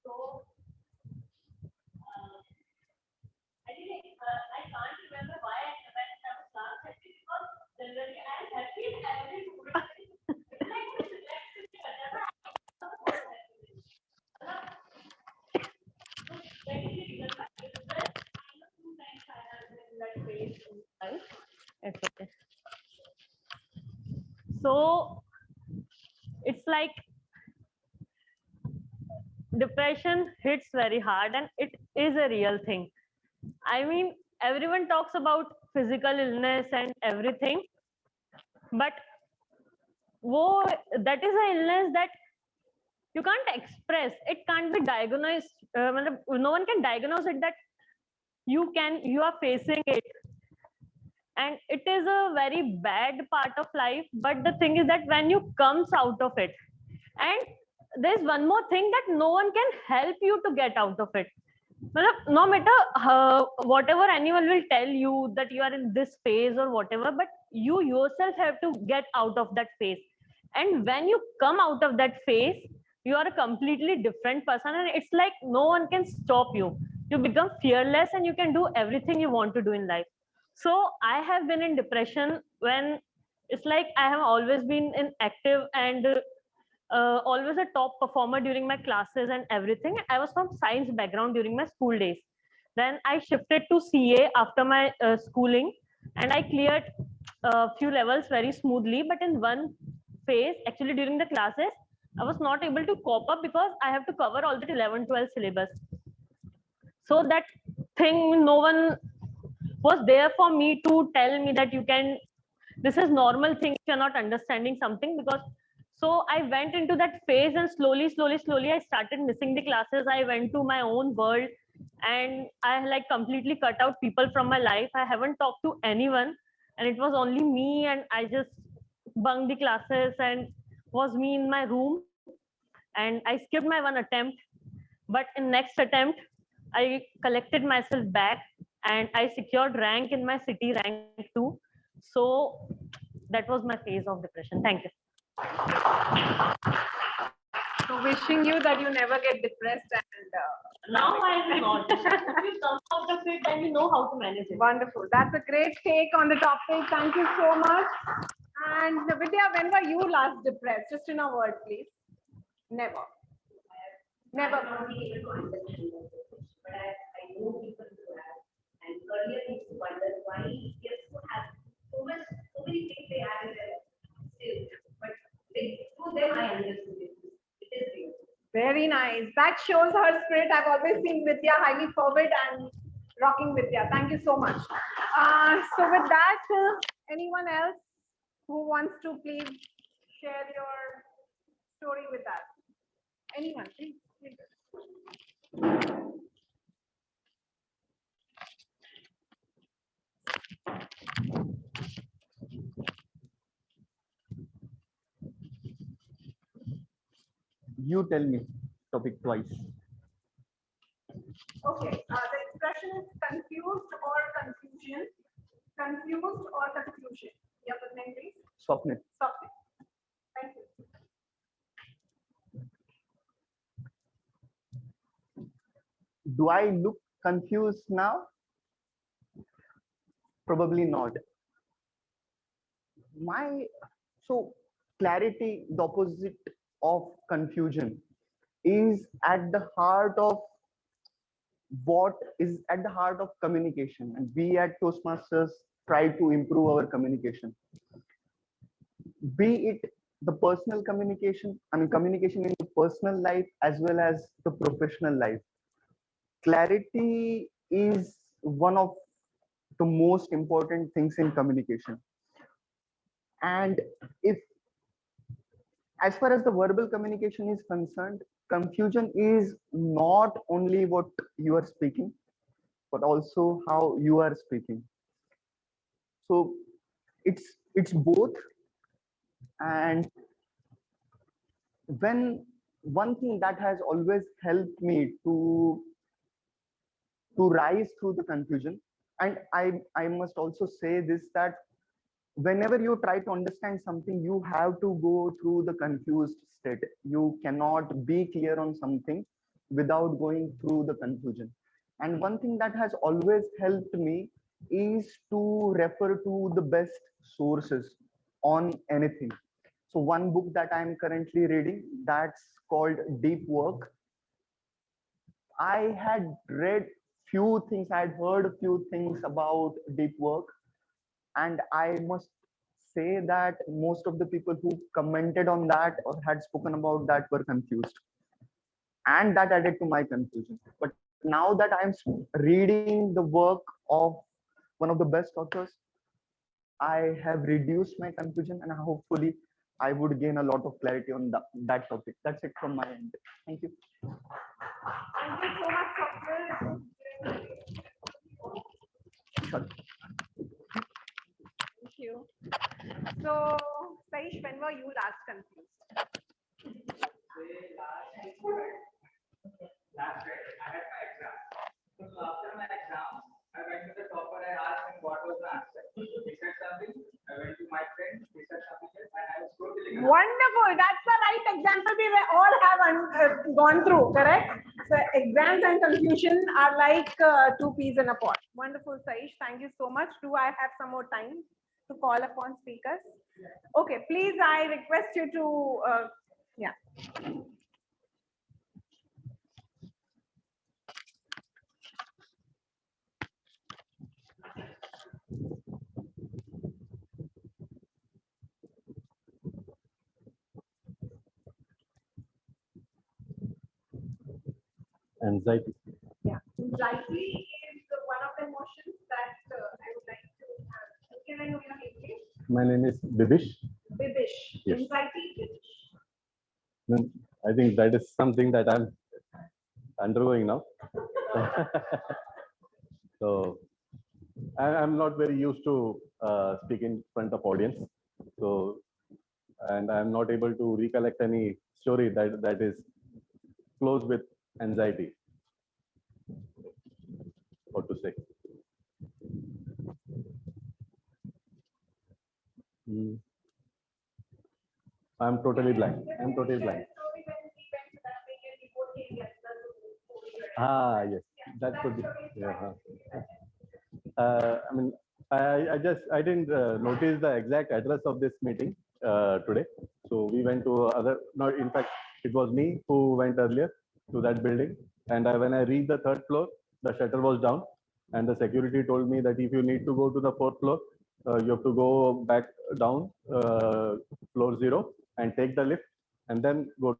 So, I can't remember why I was last happy because generally I am happy and every It's okay. So it's like depression hits very hard and it is a real thing. I mean, everyone talks about physical illness and everything, but that is an illness that you can't express. It can't be diagnosed. No one can diagnose it that you are facing it. And it is a very bad part of life. But the thing is that when you comes out of it, and there's one more thing that no one can help you to get out of it. No matter whatever anyone will tell you that you are in this phase or whatever, but you yourself have to get out of that phase. And when you come out of that phase, you are a completely different person, and it's like no one can stop you. You become fearless and you can do everything you want to do in life. So I have been in depression when it's like I have always been in active and always a top performer during my classes and everything. I was from science background during my school days. Then I shifted to CA after my schooling, and I cleared a few levels very smoothly. But in one phase, actually during the classes, I was not able to cope up because I have to cover all the 11, 12 syllabus. So that thing, no one was there for me to tell me that you can, this is normal thing if you're not understanding something. Because so I went into that phase and slowly I started missing the classes. I went to my own world and I like completely cut out people from my life. I haven't talked to anyone and it was only me, and I just bunked the classes and was me in my room, and I skipped my one attempt. But in next attempt, I collected myself back and I secured rank in my city, rank 2. So that was my phase of depression. Thank you. So wishing you that you never get depressed and Now I will not. If you come out of it, then you know how to manage it. wonderful. That's a great take on the topic. Thank you so much. And Vidya, when were you last depressed? Just in a word, please. Never. Never. I'm not able to understand the language, but I know people who have. And earlier I used to wonder why Indians who have so many things they have in their still, but through them I understood it. It is real. Very nice. That shows her spirit. I've always seen Vidya highly forward and rocking Vidya. Thank you so much. So with that, anyone else who wants to please share your story with us? Anyone, please. You tell me topic twice. Okay, the expression is confused or confusion. Confused or confusion. Your first name, please. Swapnil. Swapnil. Thank you. Do I look confused now? Probably not. So clarity, the opposite of confusion, is at the heart of communication, and we at Toastmasters try to improve our communication. Be it the personal communication, I mean, communication in the personal life as well as the professional life. Clarity is one of the most important things in communication. And if, as far as the verbal communication is concerned, confusion is not only what you are speaking, but also how you are speaking. So it's both. And when one thing that has always helped me to rise through the confusion, and I must also say this, that whenever you try to understand something, you have to go through the confused state. You cannot be clear on something without going through the confusion. And one thing that has always helped me is to refer to the best sources on anything. So one book that I'm currently reading, that's called Deep Work. I had read few things, I had heard a few things about deep work, and I must say that most of the people who commented on that or had spoken about that were confused, and that added to my confusion. But now that I'm reading the work of one of the best authors, I have reduced my confusion, and hopefully I would gain a lot of clarity on that topic. That's it from my end. Thank you. Thank you so much, Swapnil. Sure. Thank you. So, Saish, when were you last confused? Last Friday, I had my exam. So after my exam, I went to the topper and asked him what was the answer. He said something. I went to my friend. He said something else, and I was totally confused. Wonderful. That's the right example we all have gone through, correct? So exams and confusion are like two peas in a pod. Wonderful, Saish. Thank you so much. Do I have some more time to call upon speakers? Okay, please, I request you to, yeah. Anxiety. Yeah, anxiety is one of the emotions that I would like to have. Can I know your name, please? My name is Bibish. Bibish. Yes. Anxiety, Bibish. I think that is something that I'm undergoing now. So I'm not very used to speak in front of audience. So, and I'm not able to recollect any story that is close with anxiety. What to say? I'm totally blank. I'm totally blank. Ah, yes, that could be. Yeah. I mean, I didn't notice the exact address of this meeting today. So we went to other. No, in fact, it was me who went earlier to that building. And when I reached the third floor, the shutter was down, and the security told me that if you need to go to the fourth floor, you have to go back down floor 0 and take the lift, and then go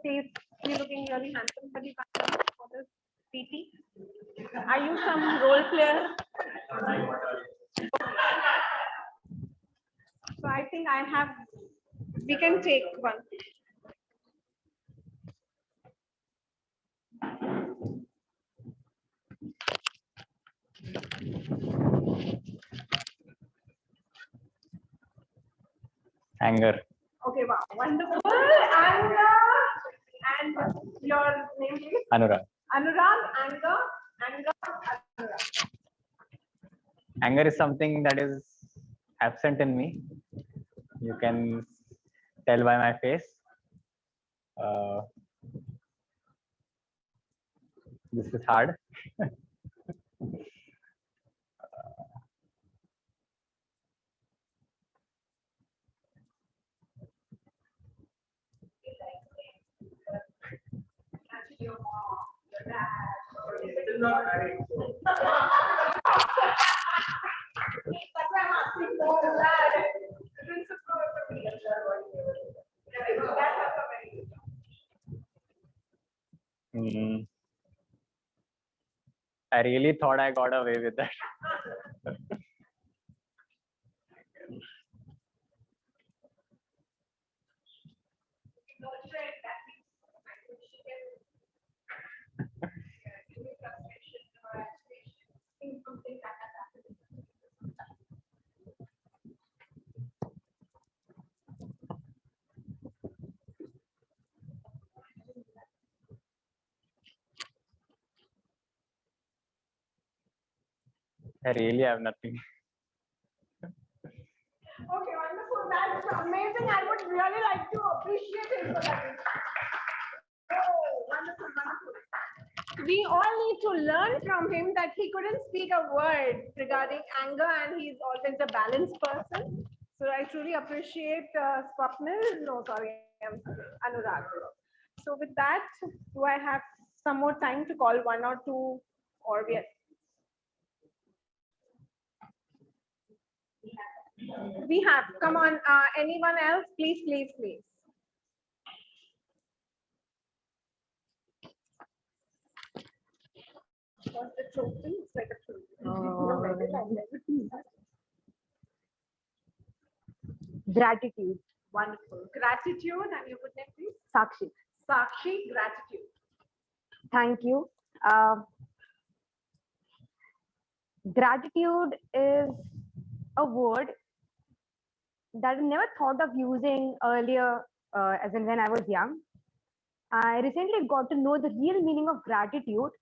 face, you're looking really handsome, but you can't for this PT. Are you some role player? So I think I have, we can take one. Anger. Okay, wow, wonderful. And your name please? Anurag. Anurag, Anurag. Anger is something that is absent in me. You can tell by my face. This is hard. Mm, I really thought I got away with that. I really have nothing. Okay, wonderful. That's amazing. I would really like to appreciate him for that. Oh, wonderful, wonderful. We all need to learn from him that he couldn't speak a word regarding anger, and he's always a balanced person. So I truly appreciate Swapnil. No, sorry, I'm sorry, Anurag. So with that, do I have some more time to call one or two, or we have. Come on, anyone else? Please, please, please. What's the trophy? It's like a trophy. Gratitude. Wonderful. Gratitude, and your good name, please? Sakshi. Sakshi, gratitude. Thank you. Gratitude is a word that I never thought of using earlier, as in when I was young. I recently got to know the real meaning of gratitude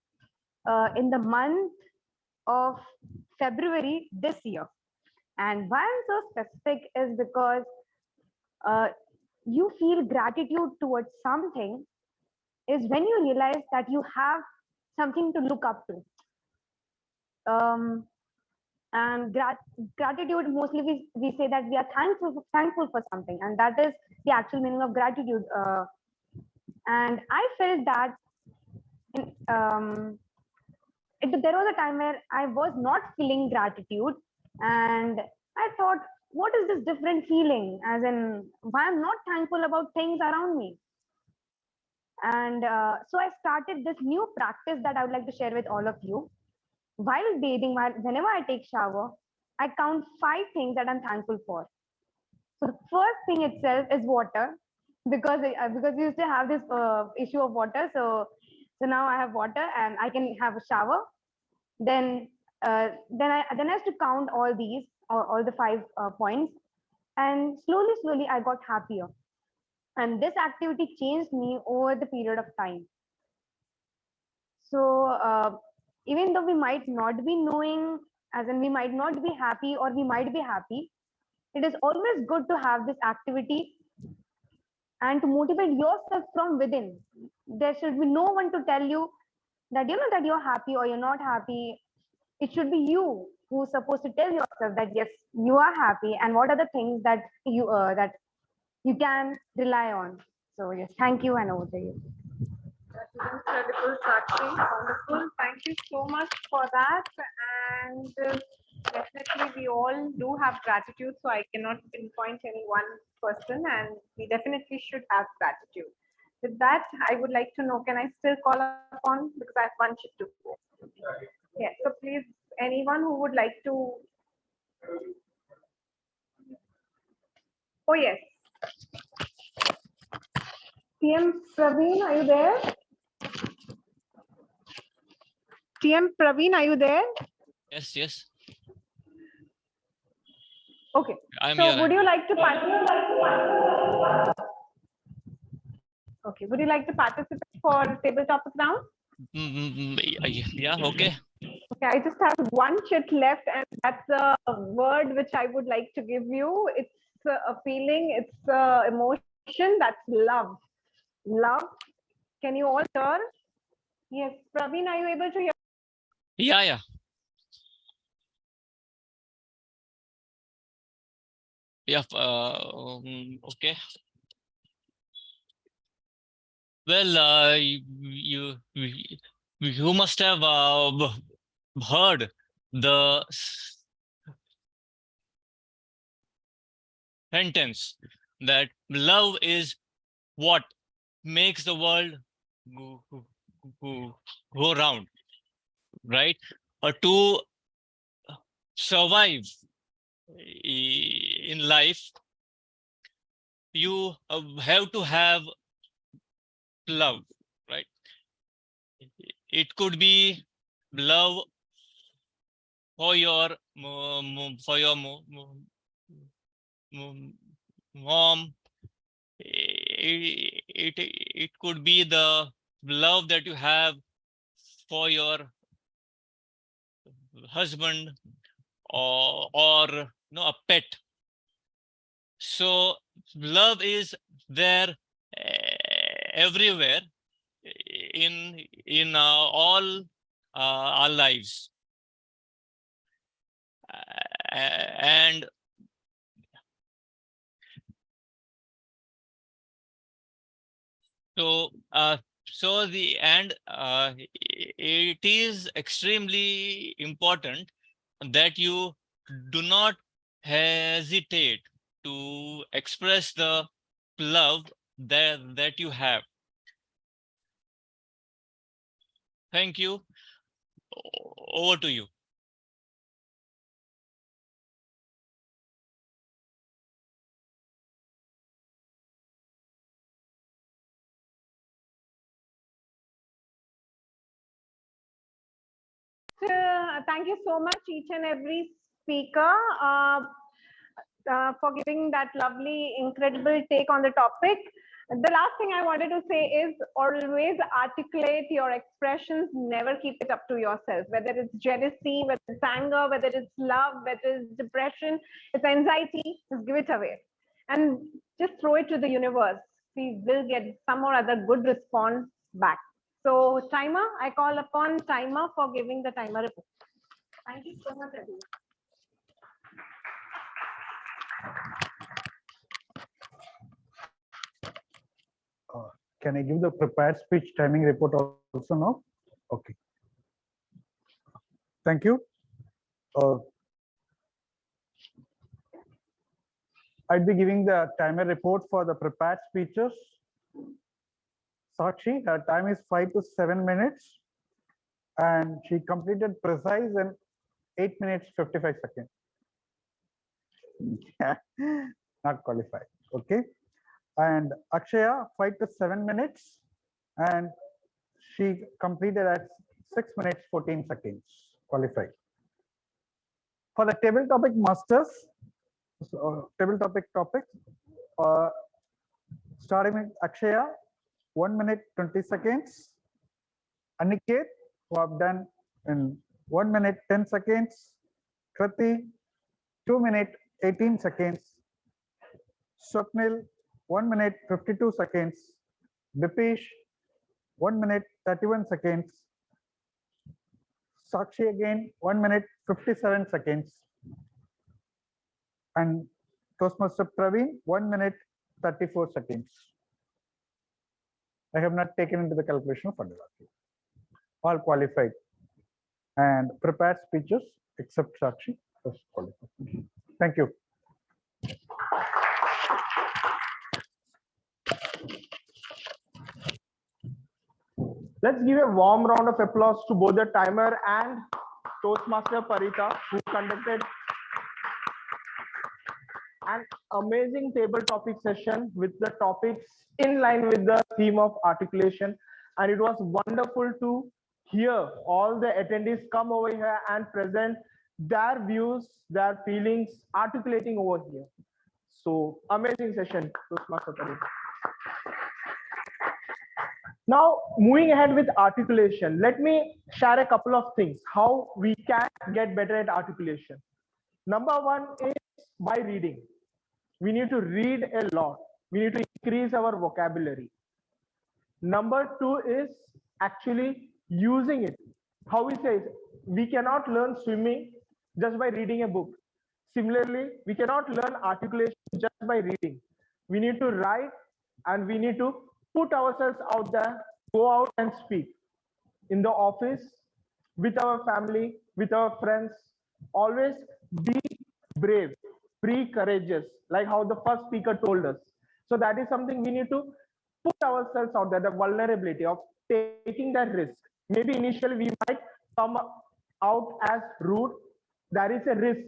in the month of February this year. And why I'm so specific is because you feel gratitude towards something is when you realize that you have something to look up to. And gratitude, mostly we say that we are thankful for something, and that is the actual meaning of gratitude. And I felt that there was a time where I was not feeling gratitude, and I thought, what is this different feeling? As in, why I'm not thankful about things around me? And so I started this new practice that I would like to share with all of you. While bathing, whenever I take shower, I count 5 things that I'm thankful for. So the first thing itself is water, because we used to have this issue of water. So now I have water and I can have a shower. Then I have to count all these, all the 5 points, and slowly I got happier. And this activity changed me over the period of time. So even though we might not be knowing, as in we might not be happy or we might be happy, it is always good to have this activity and to motivate yourself from within. There should be no one to tell you that that you're happy or you're not happy. It should be you who's supposed to tell yourself that yes, you are happy, and what are the things that you can rely on. So yes, thank you, and over to you. That's incredible, Sakshi. Wonderful. Thank you so much for that. And definitely, we all do have gratitude. So I cannot pinpoint any one person, and we definitely should have gratitude. With that, I would like to know, can I still call upon, because I have one shift to go. Yes, so please, anyone who would like to. Oh, yes. TM Praveen, are you there? TM Praveen, are you there? Yes, yes. Okay. I'm So here. would you like to Okay, would you like to participate for tabletop round? Yeah, okay. Okay, I just have one chit left, and that's a word which I would like to give you. It's a feeling, it's a emotion, that's love. Love. Can you all hear? Yes, Praveen, are you able to hear? Yeah, yeah. Yeah, okay. Well, you must have heard the sentence that love is what makes the world go round, right? To survive in life, you have to have love, right? It could be love for your mom. It could be the love that you have for your husband, or no, a pet. So love is there everywhere in all our lives, and so it is extremely important that you do not hesitate to express the love that you have. Thank you. Over to you. Thank you so much, each and every speaker, for giving that lovely, incredible take on the topic. The last thing I wanted to say is always articulate your expressions, never keep it up to yourself, whether it's jealousy, whether it's anger, whether it's love, whether it's depression, it's anxiety, just give it away. And just throw it to the universe. We will get some or other good response back. So timer, I call upon timer for giving the timer report. Thank you so much, everyone. Can I give the prepared speech timing report also now? Okay. Thank you. I'd be giving the timer report for the prepared speeches. Sakshi, her time is 5 to 7 minutes, and she completed precise in 8 minutes 55 seconds. Not qualified. Okay. And Akshaya, 5 to 7 minutes, and she completed at 6 minutes 14 seconds. Qualified. For the table topic masters, table topics, starting with Akshaya, 1 minute 20 seconds. Aniket, who have done in 1 minute 10 seconds. Krati, 2 minute 18 seconds. Swapnil, 1 minute 52 seconds. Dipesh, 1 minute 31 seconds. Sakshi again, 1 minute 57 seconds. And Toastmaster Praveen, 1 minute 34 seconds. I have not taken into the calculation of underworking. All qualified and prepared speeches except Sakshi was qualified. Thank you. Let's give a warm round of applause to both the timer and Toastmaster Parita, who conducted an amazing table topic session with the topics in line with the theme of articulation. And it was wonderful to hear all the attendees come over here and present their views, their feelings, articulating over here. So amazing session, Toastmaster Parita. Now, moving ahead with articulation, let me share a couple of things, how we can get better at articulation. Number one is by reading. We need to read a lot. We need to increase our vocabulary. Number two is actually using it. How we say it, we cannot learn swimming just by reading a book. Similarly, we cannot learn articulation just by reading. We need to write and we need to put ourselves out there, go out and speak in the office, with our family, with our friends. Always be brave, be courageous, like how the first speaker told us. So that is something we need to put ourselves out there, the vulnerability of taking that risk. Maybe initially we might come out as rude. There is a risk,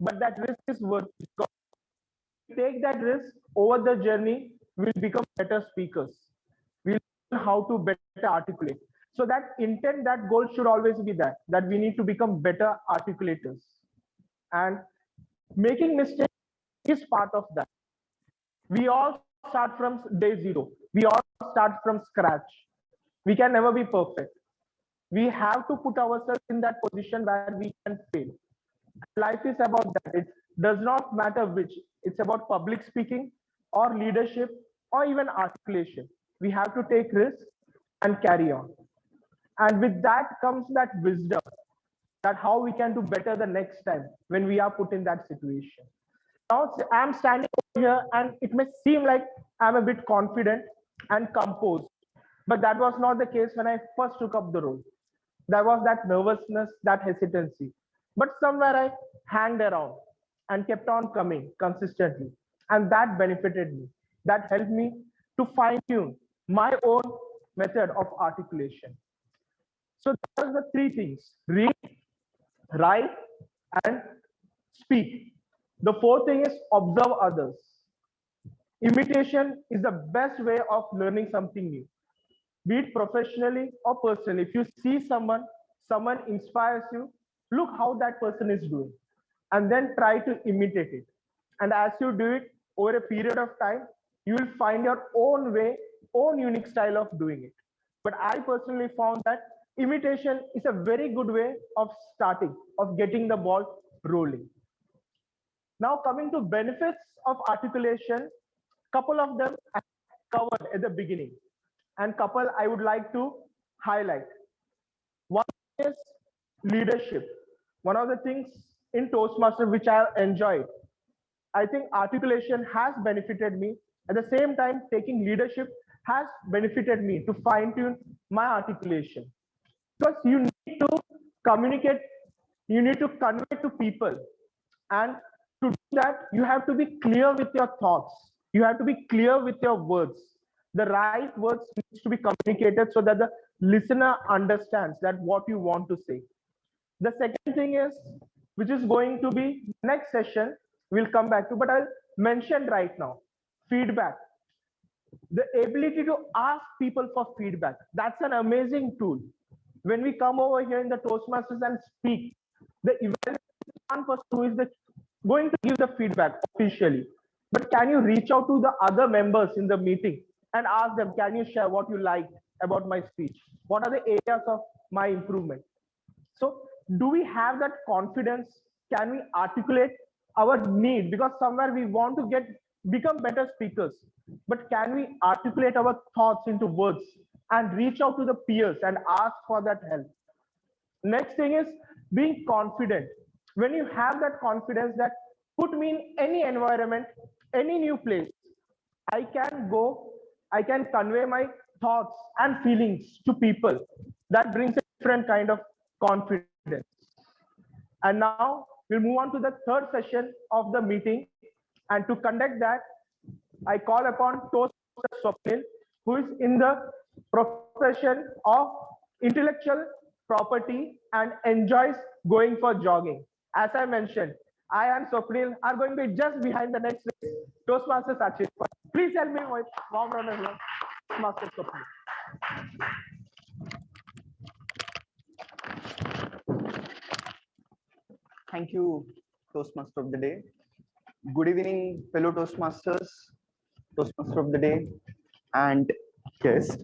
but that risk is worth it. Because take that risk over the journey, we'll become better speakers. We'll learn how to better articulate. So that intent, that goal should always be that we need to become better articulators. And making mistakes is part of that. We all start from day zero. We all start from scratch. We can never be perfect. We have to put ourselves in that position where we can fail. Life is about that. It does not matter which. It's about public speaking or leadership or even articulation. We have to take risks and carry on. And with that comes that wisdom, that how we can do better the next time when we are put in that situation. Now I'm standing over here and it may seem like I'm a bit confident and composed, but that was not the case when I first took up the role. There was that nervousness, that hesitancy, but somewhere I hanged around and kept on coming consistently, and that benefited me. That helped me to fine tune my own method of articulation. So those are the three things: read, write, and speak. The fourth thing is observe others. Imitation is the best way of learning something new, be it professionally or personally. If you see someone inspires you, look how that person is doing, and then try to imitate it. And as you do it over a period of time, you will find your own way, own unique style of doing it. But I personally found that imitation is a very good way of starting, of getting the ball rolling. Now coming to benefits of articulation, couple of them I covered at the beginning, and couple I would like to highlight. One is leadership. One of the things in Toastmasters which I have enjoyed, I think articulation has benefited me. At the same time, taking leadership has benefited me to fine tune my articulation. Because you need to communicate, you need to convey to people. And to do that, you have to be clear with your thoughts. You have to be clear with your words. The right words needs to be communicated so that the listener understands that what you want to say. The second thing is, which is going to be next session, we'll come back to, but I'll mention right now, feedback. The ability to ask people for feedback. That's an amazing tool. When we come over here in the Toastmasters and speak, the evaluation is one person who is going to give the feedback officially. But can you reach out to the other members in the meeting and ask them, can you share what you liked about my speech? What are the areas of my improvement? So do we have that confidence? Can we articulate our need? Because somewhere we want to become better speakers, but can we articulate our thoughts into words and reach out to the peers and ask for that help? Next thing is being confident. When you have that confidence that put me in any environment, any new place, I can convey my thoughts and feelings to people. That brings a different kind of confidence. And now we'll move on to the third session of the meeting. And to conduct that, I call upon Toastmaster Swapnil, who is in the profession of intellectual property and enjoys going for jogging. As I mentioned, I and Swapnil are going to be just behind the next race. Toastmasters Sakshi. Please help me with warm round of applause. Master Swapnil. Thank you, Toastmaster of the Day. Good evening, fellow Toastmasters, Toastmaster of the Day, and guest.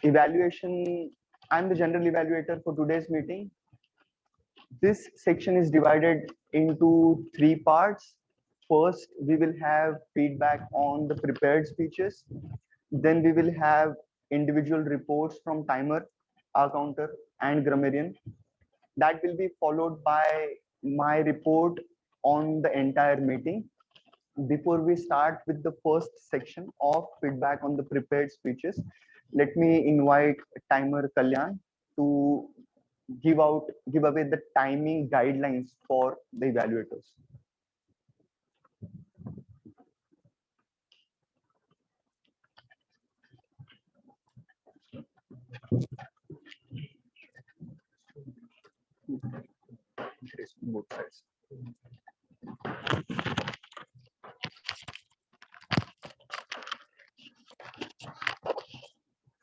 Evaluation. I'm the general evaluator for today's meeting. This section is divided into 3 parts. First, we will have feedback on the prepared speeches. Then we will have individual reports from timer, our counter, and grammarian. That will be followed by my report on the entire meeting. Before we start with the first section of feedback on the prepared speeches, let me invite timer Kalyan to give away the timing guidelines for the evaluators. Both sides.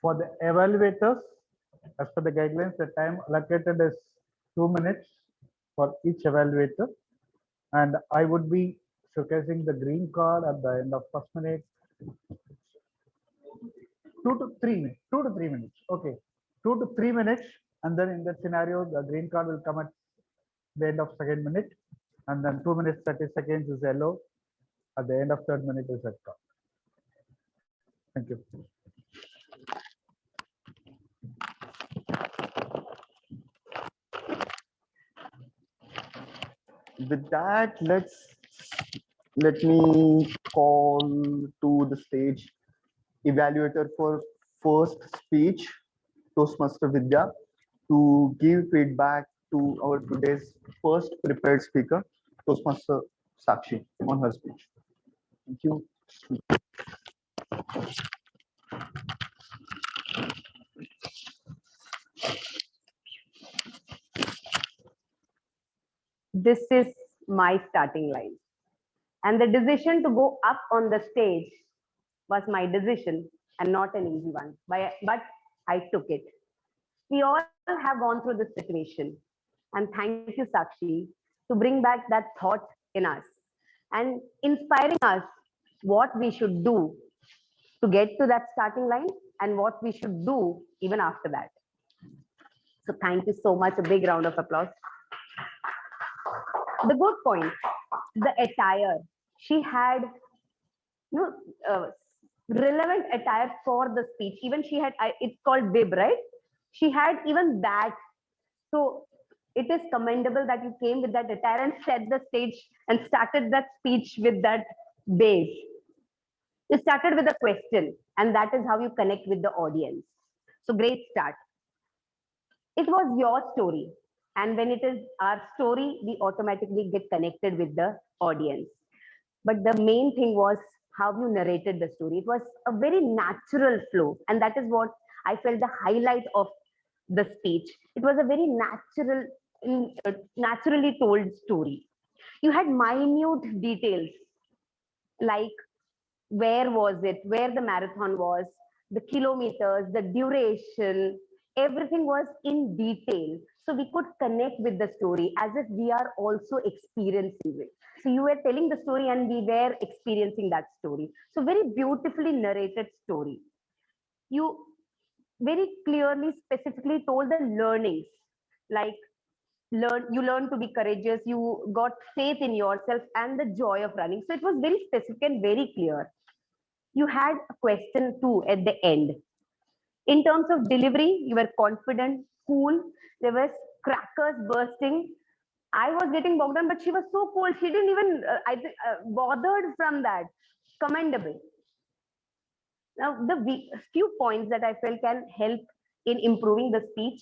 For the evaluators, as per the guidelines, the time allocated is 2 minutes for each evaluator. And I would be showcasing the green card at the end of first minute. 2 to 3 minutes. 2 to 3 minutes. Okay. 2 to 3 minutes. And then in that scenario, the green card will come at the end of second minute. And then 2 minutes 30 seconds is yellow. At the end of third minute is red card. Thank you. With that, let me call to the stage evaluator for first speech, Toastmaster Vidya, to give feedback to our today's first prepared speaker, Toastmaster Sakshi, on her speech. Thank you. This is my starting line. And the decision to go up on the stage was my decision and not an easy one. But I took it. We all have gone through this situation. And thank you, Sakshi, to bring back that thought in us and inspiring us what we should do to get to that starting line and what we should do even after that. So thank you so much. A big round of applause. The good point, the attire. She had relevant attire for the speech. Even she had, it's called bib, right? She had even that. So it is commendable that you came with that attire and set the stage and started that speech with that base. You started with a question, and that is how you connect with the audience. So great start. It was your story. And when it is our story, we automatically get connected with the audience. But the main thing was how you narrated the story. It was a very natural flow. And that is what I felt the highlight of the speech. It was a very naturally told story. You had minute details like where was it, where the marathon was, the kilometers, the duration, everything was in detail. So we could connect with the story as if we are also experiencing it. So you were telling the story and we were experiencing that story. So very beautifully narrated story. You very clearly, specifically told the learnings, like you learn to be courageous, you got faith in yourself and the joy of running. So it was very specific and very clear. You had a question too at the end. In terms of delivery, you were confident, cool. There was crackers bursting. I was getting bogged down, but she was so cool. She didn't even bothered from that. Commendable. Now, the few points that I felt can help in improving the speech: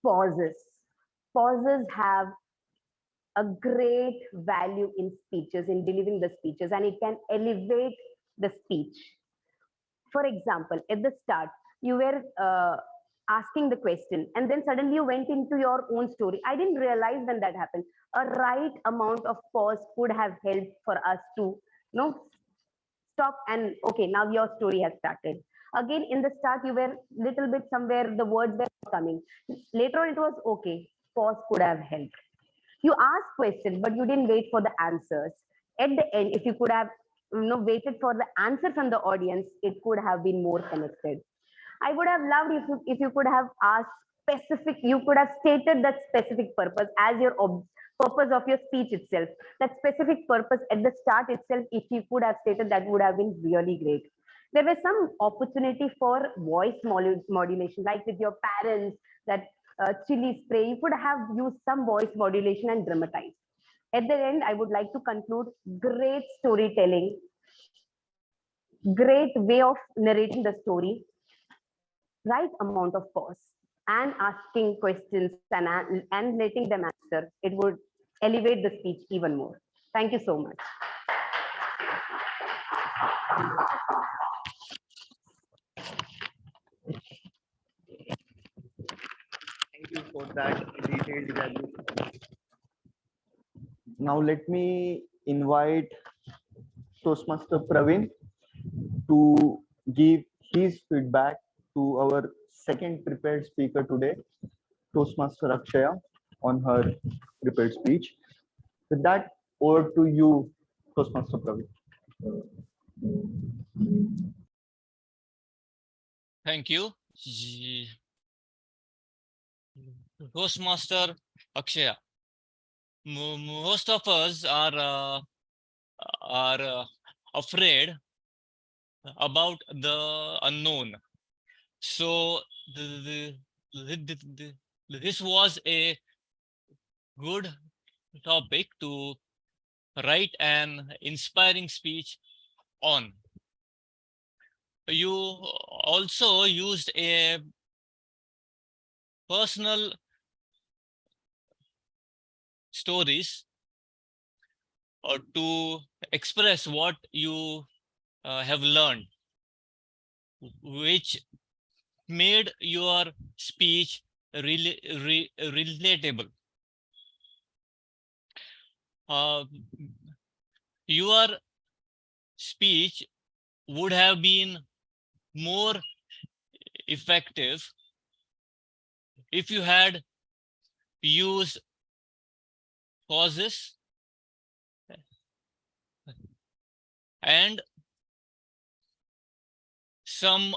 pauses. Pauses have a great value in speeches, in delivering the speeches, and it can elevate the speech. For example, at the start, you were asking the question and then suddenly you went into your own story. I didn't realize when that happened. A right amount of pause could have helped for us to, stop and okay, now your story has started. Again, in the start, you were little bit somewhere, the words were coming. Later on, it was okay. Pause could have helped. You asked questions, but you didn't wait for the answers. At the end, if you could have waited for the answer from the audience, it could have been more connected. I would have loved if you could have asked specific, you could have stated that specific purpose as your purpose of your speech itself. That specific purpose at the start itself, if you could have stated, that would have been really great. There was some opportunity for voice modulation, like with your parents, that chili spray, you could have used some voice modulation and dramatized. At the end, I would like to conclude, great storytelling, great way of narrating the story, right amount of pause and asking questions and letting them answer. It would elevate the speech even more. Thank you so much. Thank you for that detailed evaluation. Now let me invite Toastmaster Praveen to give his feedback to our second prepared speaker today, Toastmaster Akshaya, on her prepared speech. With that, over to you, Toastmaster Praveen. Thank you. Toastmaster Akshaya. Most of us are afraid about the unknown. So this was a good topic to write an inspiring speech on. You also used a personal stories to express what you have learned, which made your speech relatable. Your speech would have been more effective if you had used pauses and some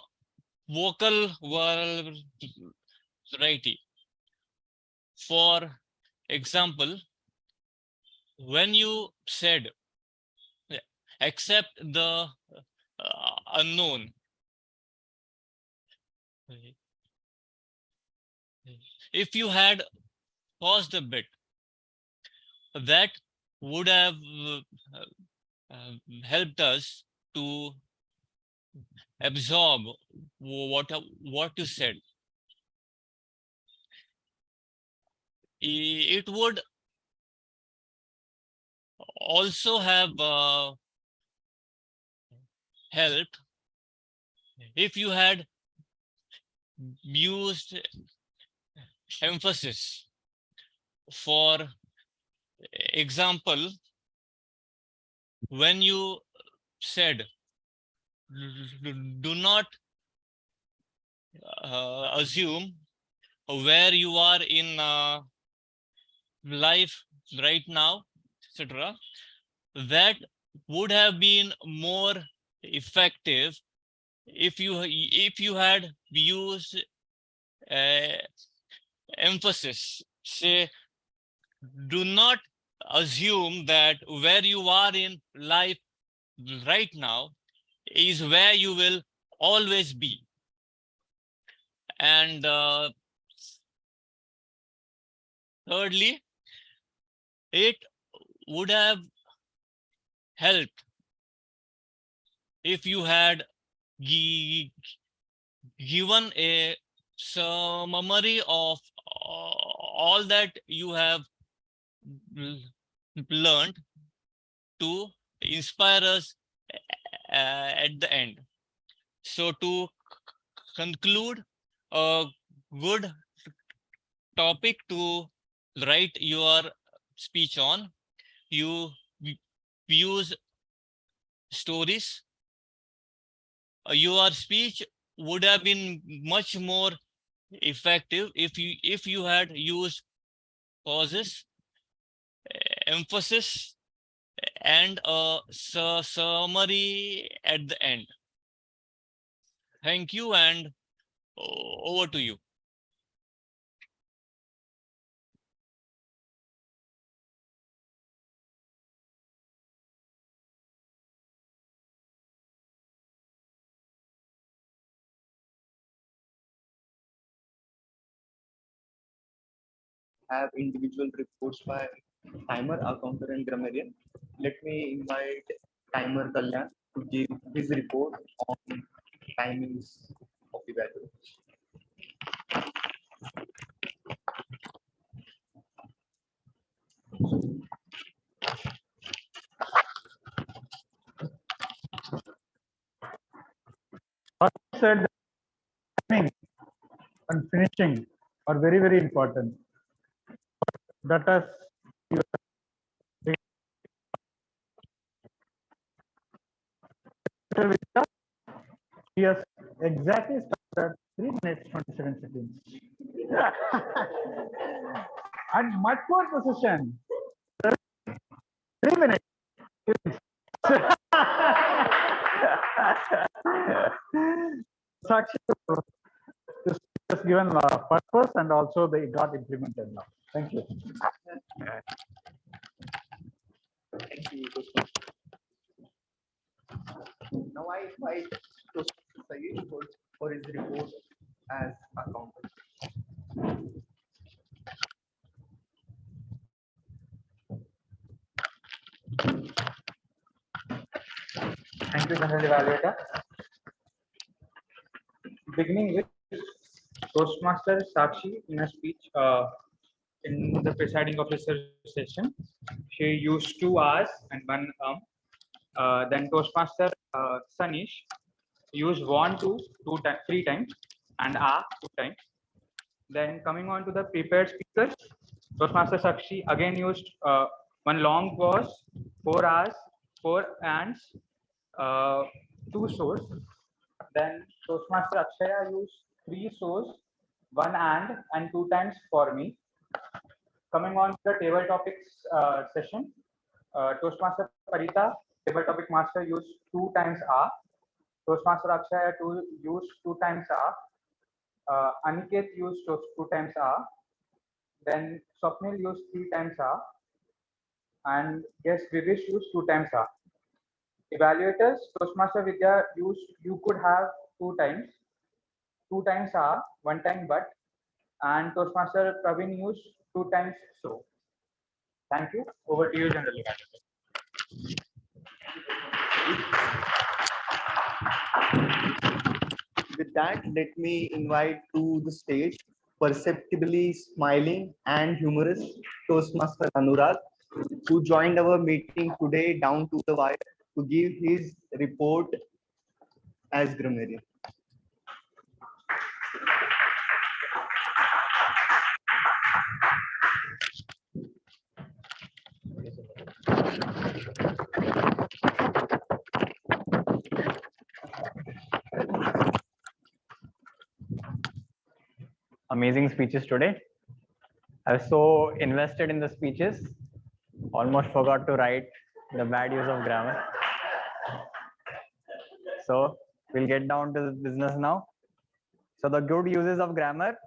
vocal variety. For example, when you said accept the unknown, if you had paused a bit, that would have helped us to absorb what you said. It would also have helped if you had used emphasis. For example, when you said do not assume where you are in life right now, etc., that would have been more effective if you had used emphasis. Say, do not assume that where you are in life right now is where you will always be. And thirdly, it would have helped if you had given a summary of all that you have learned to inspire us at the end. So to conclude, a good topic to write your speech on, you use stories. Your speech would have been much more effective if you had used pauses, emphasis, and a summary at the end. Thank you, and over to you. Have individual reports by timer, accountant, and grammarian. Let me invite timer Kalyan to give his report on timings of evaluation. Said that timing and finishing are very, very important. That is, yes, exactly started 3 minutes 27 seconds. And much more precision. 3 minutes. Sakshi just given purpose and also they got implemented now. Thank you. Thank you. Now I invite Toastmasters for his report as accountant. Thank you, General Evaluator. Beginning with Toastmaster Sakshi in a speech in the presiding officer session, she used 2 hours and 1 then Toastmaster Sunish used 1 to 2 times, 3 times, and 2 times. Then coming on to the prepared speakers, Toastmaster Sakshi again used 1 long pause, 4 hours, 4 ands, 2 so's. Then Toastmaster Akshaya used 3 so's, 1 and 2 times for me. Coming on to the table topics session, Toastmaster Parita, table topic master, used 2 times R. Toastmaster Akshaya used 2 times R. Aniket used 2 times R. Then Swapnil used 3 times R. And guest Vivish used 2 times R. Evaluators, Toastmaster Vidya used, you could have 2 times. 2 times R, 1 time but, and Toastmaster Praveen used 2 times so. Thank you. Over to you, General Evaluator. With that, let me invite to the stage perceptibly smiling and humorous Toastmaster Anurag, who joined our meeting today down to the wire to give his report as grammarian. Amazing speeches today. I was so invested in the speeches, almost forgot to write the bad use of grammar. So we'll get down to the business now. So the good uses of grammar,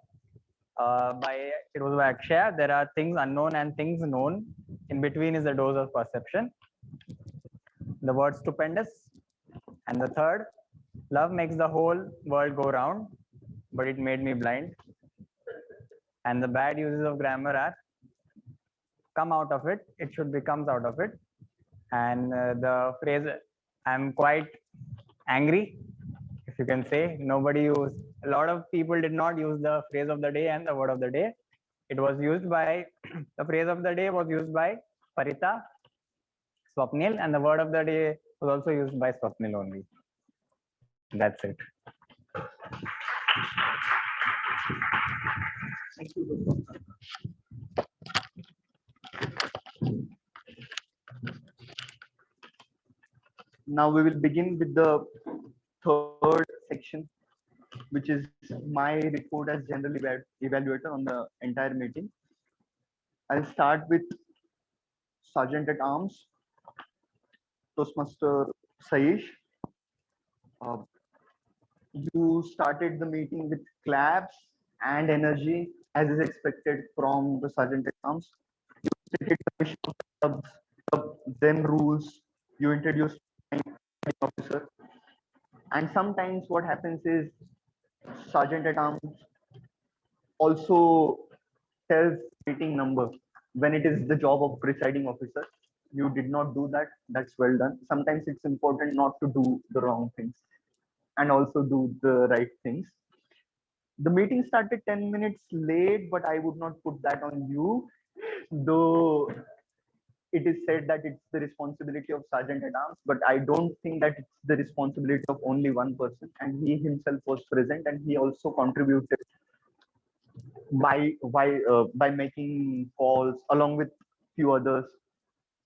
it was by Akshaya. There are things unknown and things known. In between is the dose of perception. The word stupendous. And the third, love makes the whole world go round, but it made me blind. And the bad uses of grammar are come out of it, it should be comes out of it. And the phrase, I'm quite angry, if you can say, nobody used, a lot of people did not use the phrase of the day and the word of the day. It was used by, the phrase of the day was used by Parita, Swapnil, and the word of the day was also used by Swapnil only. That's it. Thank you. Now we will begin with the third section, which is my report as general evaluator on the entire meeting. I'll start with Sergeant at Arms, Toastmaster Saish. Uh, you started the meeting with claps and energy as is expected from the Sergeant at Arms. You stated the mission of the club, then rules. You introduced the officer. And sometimes what happens is Sergeant at Arms also tells meeting number when it is the job of presiding officer. You did not do that. That's well done. Sometimes it's important not to do the wrong things and also do the right things. The meeting started 10 minutes late, but I would not put that on you, though it is said that it's the responsibility of Sergeant at Arms, but I don't think that it's the responsibility of only one person. And he himself was present, and he also contributed by making calls along with few others,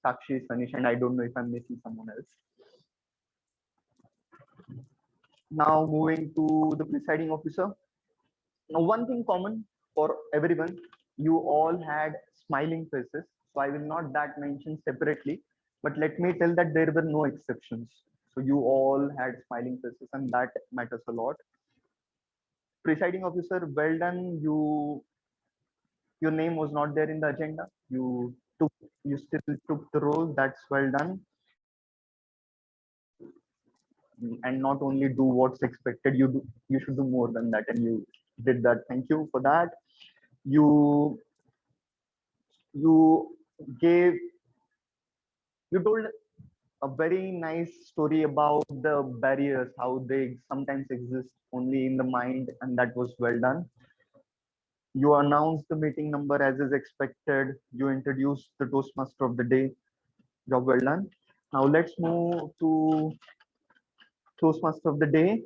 Sakshi, Sunish, and I don't know if I'm missing someone else. Now moving to the presiding officer. Now one thing common for everyone, you all had smiling faces. So I will not that mention separately, but let me tell that there were no exceptions. So you all had smiling faces, and that matters a lot. Presiding officer, well done. Your name was not there in the agenda. You still took the role. That's well done. And not only do what's expected, you should do more than that, and you did that. Thank you for that. You gave you told a very nice story about the barriers, how they sometimes exist only in the mind, and that was well done. You announced the meeting number as is expected. You introduced the Toastmaster of the day. Job well done. Now let's move to Toastmaster of the day.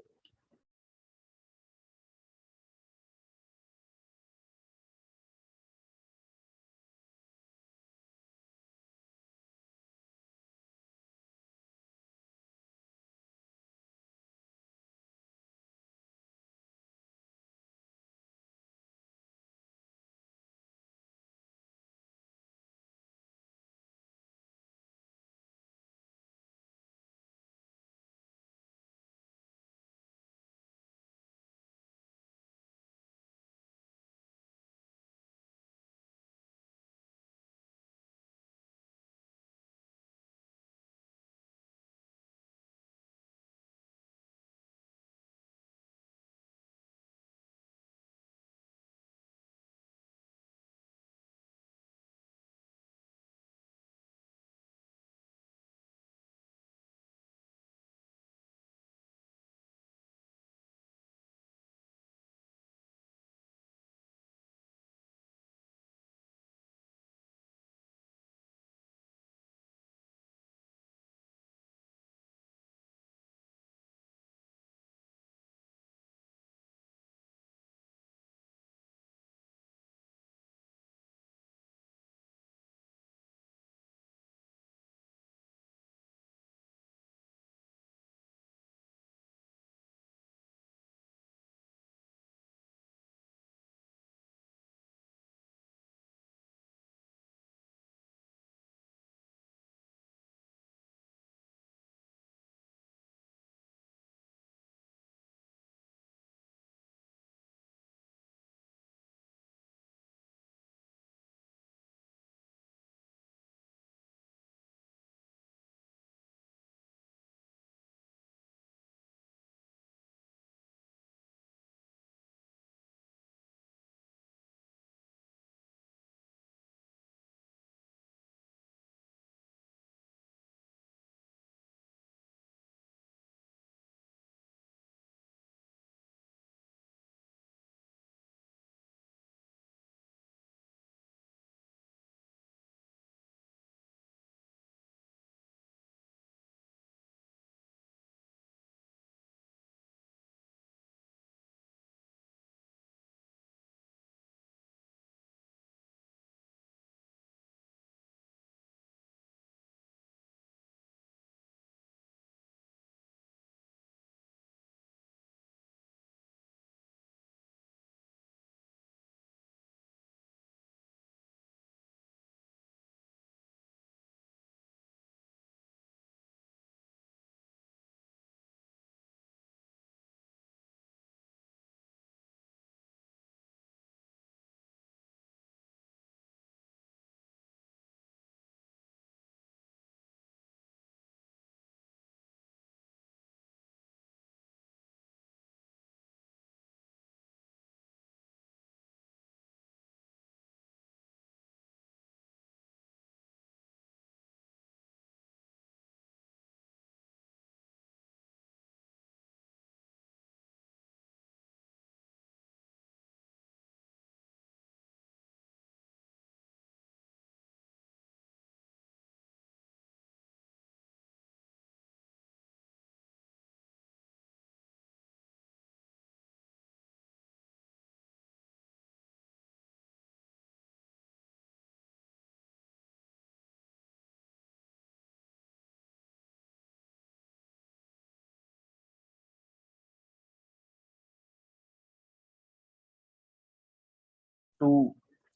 to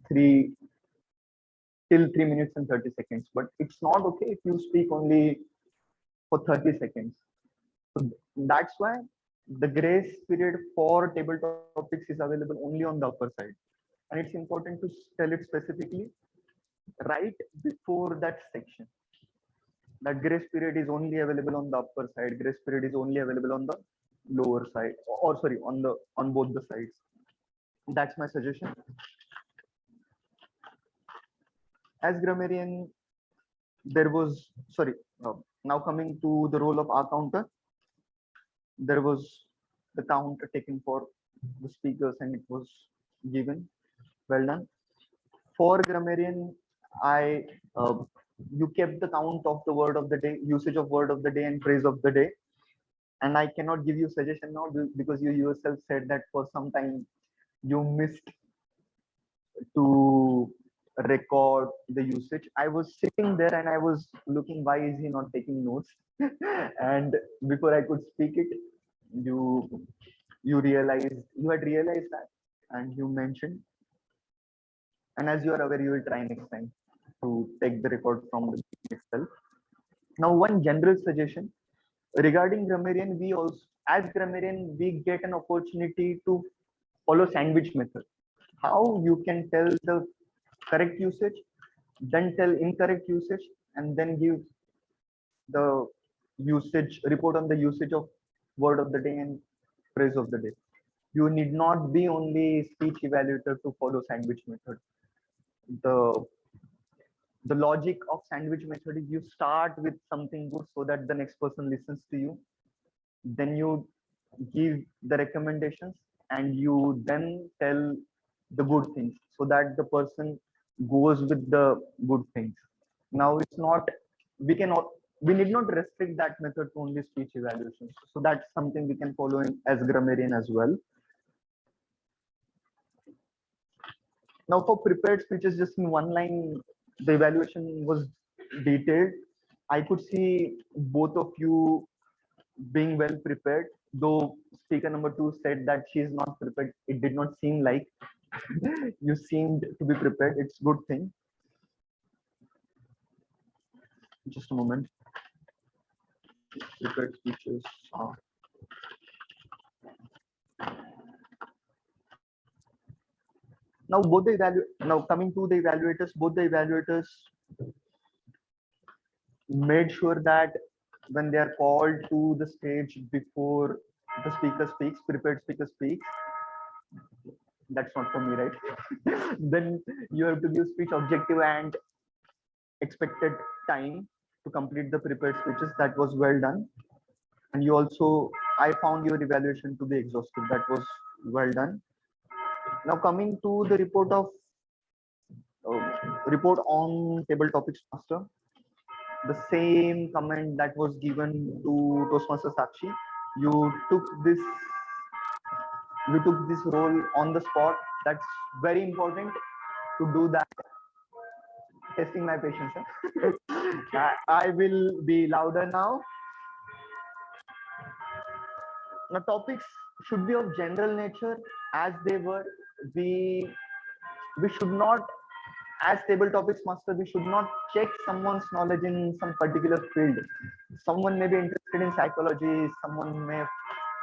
3 till 3 minutes and 30 seconds, but it's not okay if you speak only for 30 seconds. So that's why the grace period for table topics is available only on the upper side. And it's important to tell it specifically right before that section. That grace period is only available on the upper side. Grace period is only available on the lower side, or sorry, on both the sides. That's my suggestion. As grammarian, there was now coming to the role of our counter. There was the count taken for the speakers, and it was given. Well done. For grammarian, I you kept the count of the word of the day, usage of word of the day, and phrase of the day. And I cannot give you suggestion now because you yourself said that for some time you missed to record the usage. I was sitting there and I was looking, why is he not taking notes? And before I could speak it, you had realized that, and you mentioned. And as you are aware, you will try next time to take the record from the meeting itself. Now, one general suggestion regarding grammarian, we also, as grammarian, we get an opportunity to follow sandwich method. How you can tell the correct usage, then tell incorrect usage, and then give the usage report on the usage of word of the day and phrase of the day. You need not be only speech evaluator to follow sandwich method. The logic of sandwich method is you start with something good so that the next person listens to you, then you give the recommendations, and you then tell the good things so that the person goes with the good things. Now it's not, we need not restrict that method to only speech evaluations. So that's something we can follow in as grammarian as well. Now for prepared speeches, just in one line, the evaluation was detailed. I could see both of you being well prepared, though speaker number 2 said that she is not prepared. It did not seem like you seemed to be prepared. It's a good thing. Just a moment. Prepared speeches. Now coming to the evaluators, both the evaluators made sure that when they are called to the stage before the speaker speaks, prepared speaker speaks, that's not for me, right? Then you have to give speech objective and expected time to complete the prepared speeches. That was well done. And you also, I found your evaluation to be exhaustive. That was well done. Now coming to the report on table topics master, the same comment that was given to Toastmaster Sakshi. You took this role on the spot. That's very important to do that. Testing my patience. I will be louder now. Now topics should be of general nature as they were. We should not, as table topics master, we should not check someone's knowledge in some particular field. Someone may be interested in psychology, someone may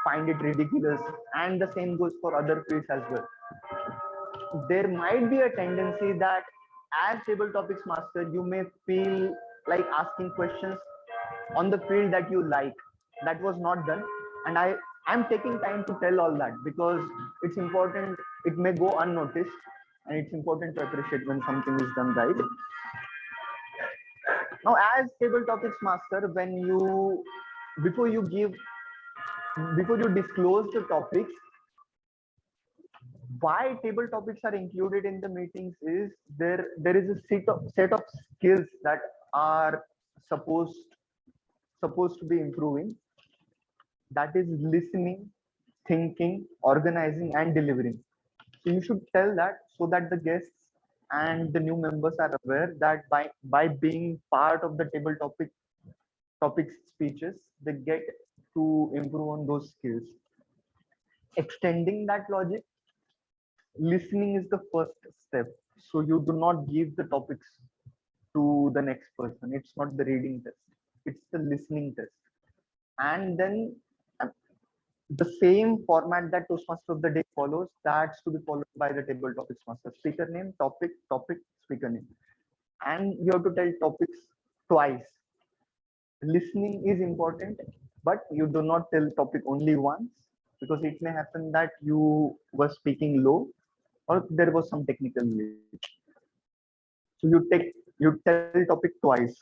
find it ridiculous, and the same goes for other fields as well. There might be a tendency that as table topics master, you may feel like asking questions on the field that you like. That was not done, and I'm taking time to tell all that because it's important. It may go unnoticed, and it's important to appreciate when something is done right. Now, as table topics master, before you disclose the topics, why table topics are included in the meetings is there is a set of skills that are supposed to be improving. That is listening, thinking, organizing, and delivering. So you should tell that so that the guests and the new members are aware that by being part of the table topics speeches, they get to improve on those skills. Extending that logic, listening is the first step. So you do not give the topics to the next person. It's not the reading test. It's the listening test. And then uh, the same format that Toastmaster of the day follows, that's to be followed by the table topics master. Speaker name, topic, speaker name. And you have to tell topics twice. Listening is important, but you do not tell topic only once, because it may happen that you were speaking low or there was some technical glitch. So you tell topic twice.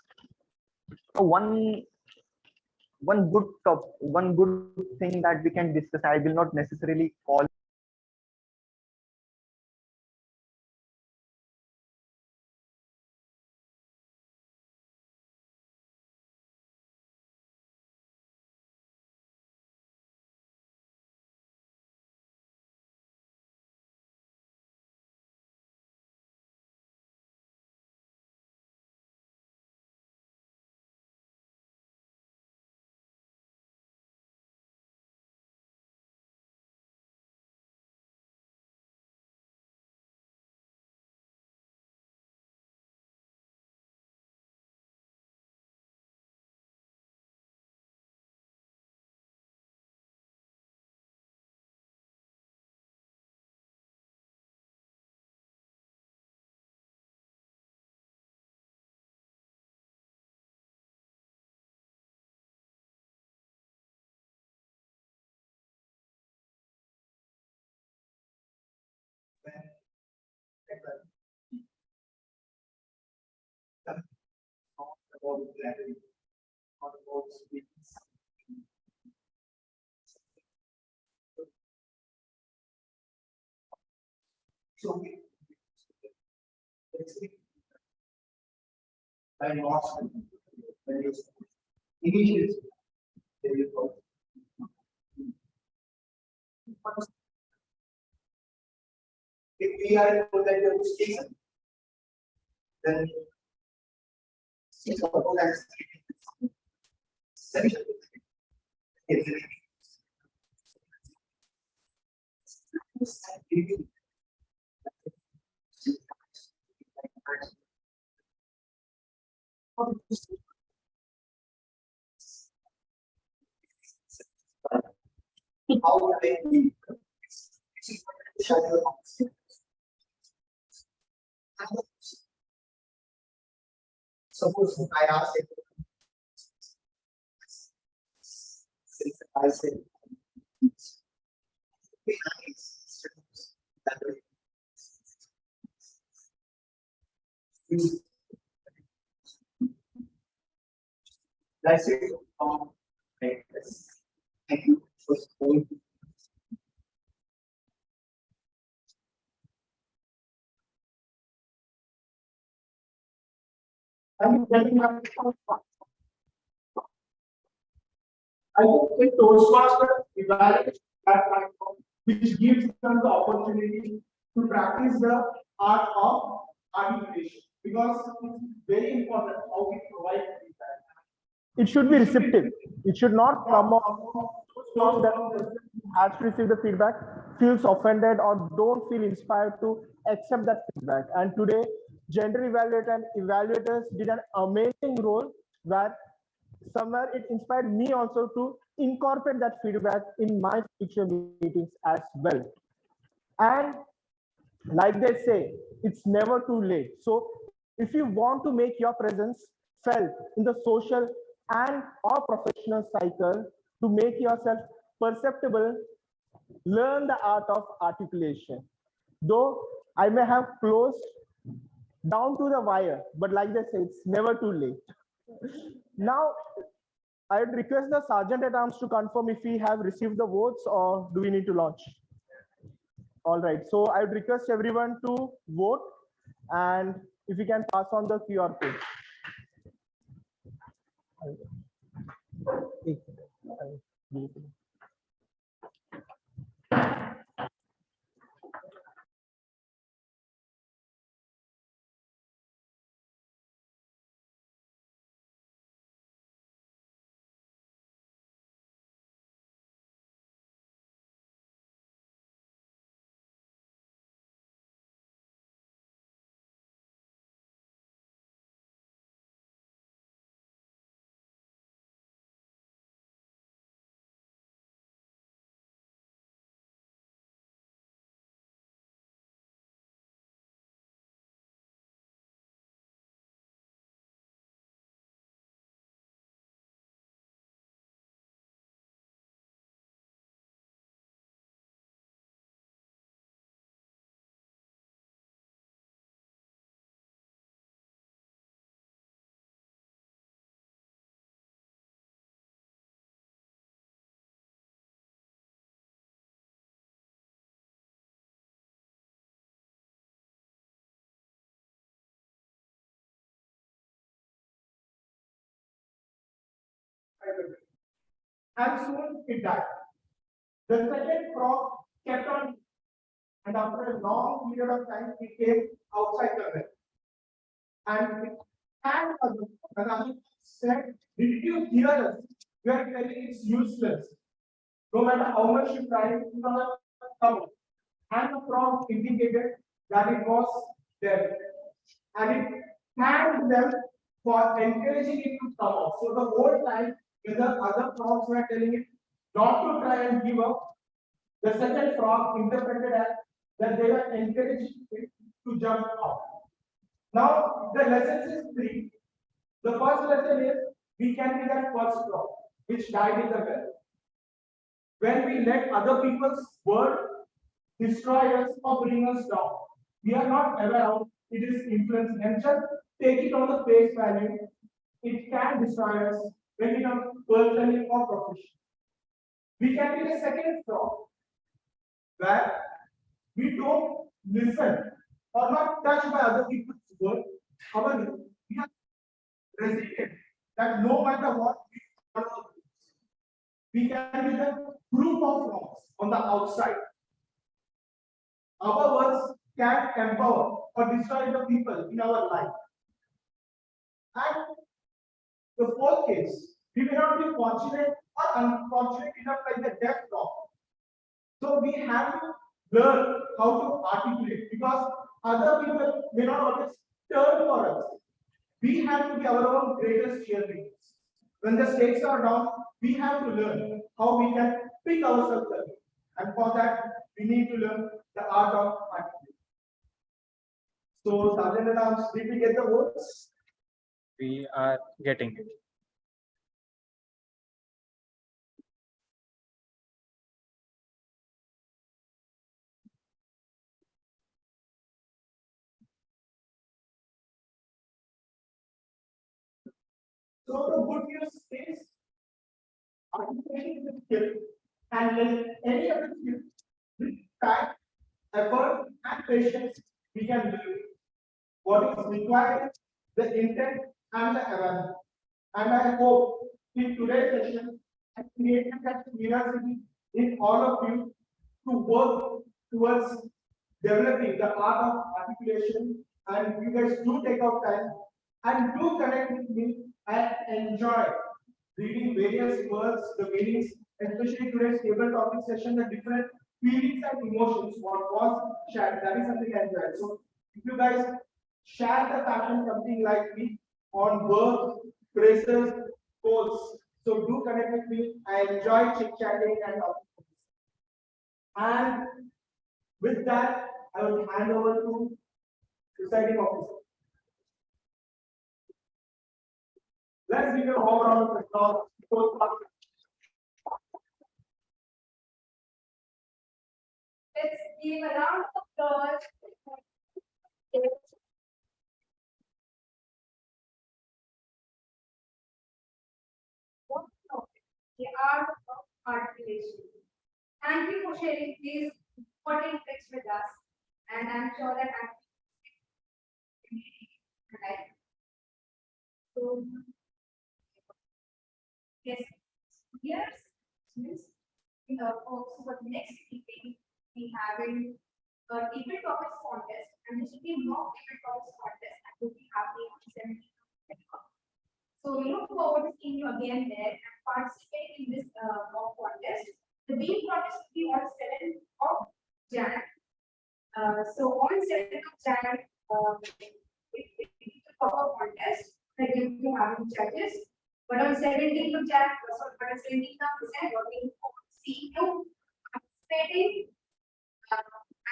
So one good thing that we can discuss. I will not necessarily call I think Toastmaster evaluates that platform, which gives them the opportunity to practice the art of articulation, because it's very important how we provide feedback. It should be receptive. It should not come off so strong that the person who has to receive the feedback feels offended or don't feel inspired to accept that feedback. And today, gender evaluator and evaluators did an amazing role where somewhere it inspired me also to incorporate that feedback in my future meetings as well. And like they say, it's never too late. So if you want to make your presence felt in the social and or professional cycle, to make yourself perceptible, learn the art of articulation. Though I may have closed down to the wire, but like they say, it's never too late. Now, I would request the Sergeant at Arms to confirm if we have received the votes or do we need to launch? All right, so I would request everyone to vote, and if you can pass on the QR code. and soon it died. The second frog kept on, and after a long period of time, it came outside the well. And it had another said, "Did you hear us? We are telling it's useless. No matter how much you try, it will not come out." And the frog indicated that it was dead. And it thanked them for encouraging it to come out. So the whole time, when the other frogs were telling it not to try and give up, the second frog interpreted as that they were encouraging it to jump out. Now, the lessons is three. The first lesson is we can be that first frog which died in the well. When we let other people's word destroy us or bring us down, we are not aware of it is influencing and just take it on the face value. It can destroy us when we are personally or professionally. We can be the second frog where we don't listen or not touched by other people's word. However, we are resilient that no matter what we follow, we can be the group of frogs on the outside. Our words can empower or destroy the people in our life. And the fourth case, we may not be fortunate or unfortunate enough like the deaf frog. So we have to learn how to articulate because other people may not always turn for us. We have to be our own greatest cheerleaders. When the stakes are down, we have to learn how we can pick ourselves up. And for that, we need to learn the art of articulation. So, Sergeant at Arms, did we get the words? We are getting it. So the good news is articulation is a skill, and like any other skill, with time, effort, and patience, we can do it. What is required is the intent and the awareness. And I hope in today's session, I created that curiosity in all of you to work towards developing the art of articulation. And you guys do take out time and do connect with me and enjoy reading various words, the meanings, especially today's table topic session, the different feelings and emotions, what was shared. That is something I enjoyed. So if you guys share the passion, something like me on work, phrases, quotes. So do connect with me. I enjoy chit-chatting and talking. And with that, I will hand over to presiding officer. Let's give a warm round of applause. Let's give a round of applause. The art of articulation. Thank you for sharing these important tricks with us, and I'm sure that I'm so yes, here's folks for the next meeting we having a table topics contest, and this will be mock table topics contest that will be happening on 17th of September. So we look forward to seeing you again there and participate in this mock contest. The main contest will be on 7th of Jan. So on 7th of Jan, it's a proper contest that you will be having judges. But on 17th of Jan, so on 17th of December, we look forward to seeing you participating.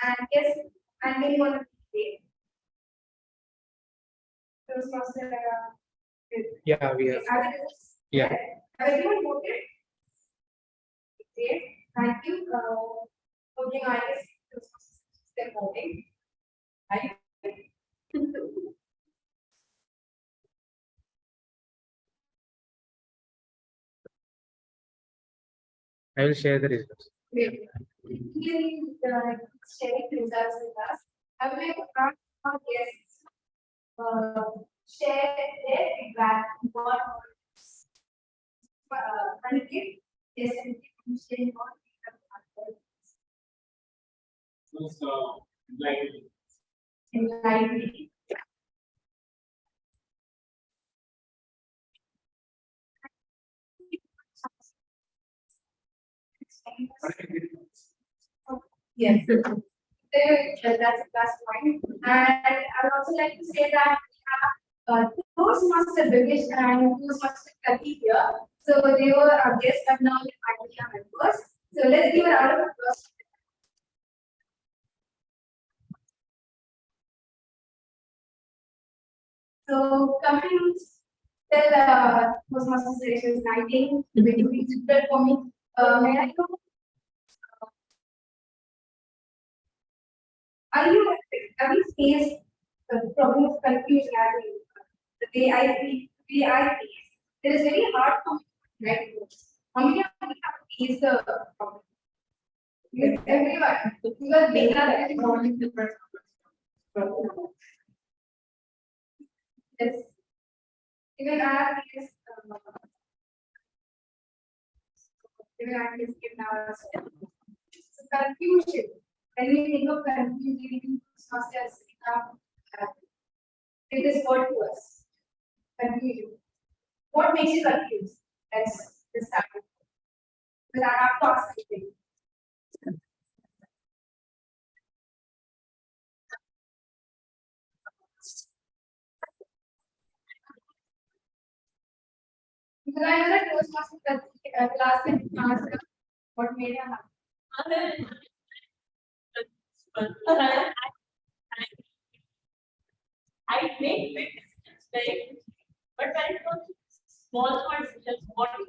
And yes, and then one Toastmaster. Yeah, we are. Yeah. Have everyone voted? Okay. Thank you. Voting I guess step voting. Right? I will share the results. Please sharing the results with us. I would like to ask our guests share their feedback on what yes. Yes, and you say what we have enlightenment. Yes, that's a plus point. And I would also like to say that we have Toastmaster British and Toastmaster Turkey here. So they were our guests, but now they finally are members. So let's give a round of applause. So coming till Toastmaster session is 19, it will be difficult for me. May I know? Have you faced the problem of confusion as in the way I feel, the way I face? It is very hard for me to write books. How many of you have faced the problem? Yes, everyone. Because they are very different. Yes. Even I have faced even I have faced it now as well. So confusion. When we think of confusion, it is what to us. Confusion. What makes you confused? Let's start. Because I have to ask something. Because I was at Toastmasters class and asked what made her happy. I make big decisions very quickly. But when it comes to small decisions, what to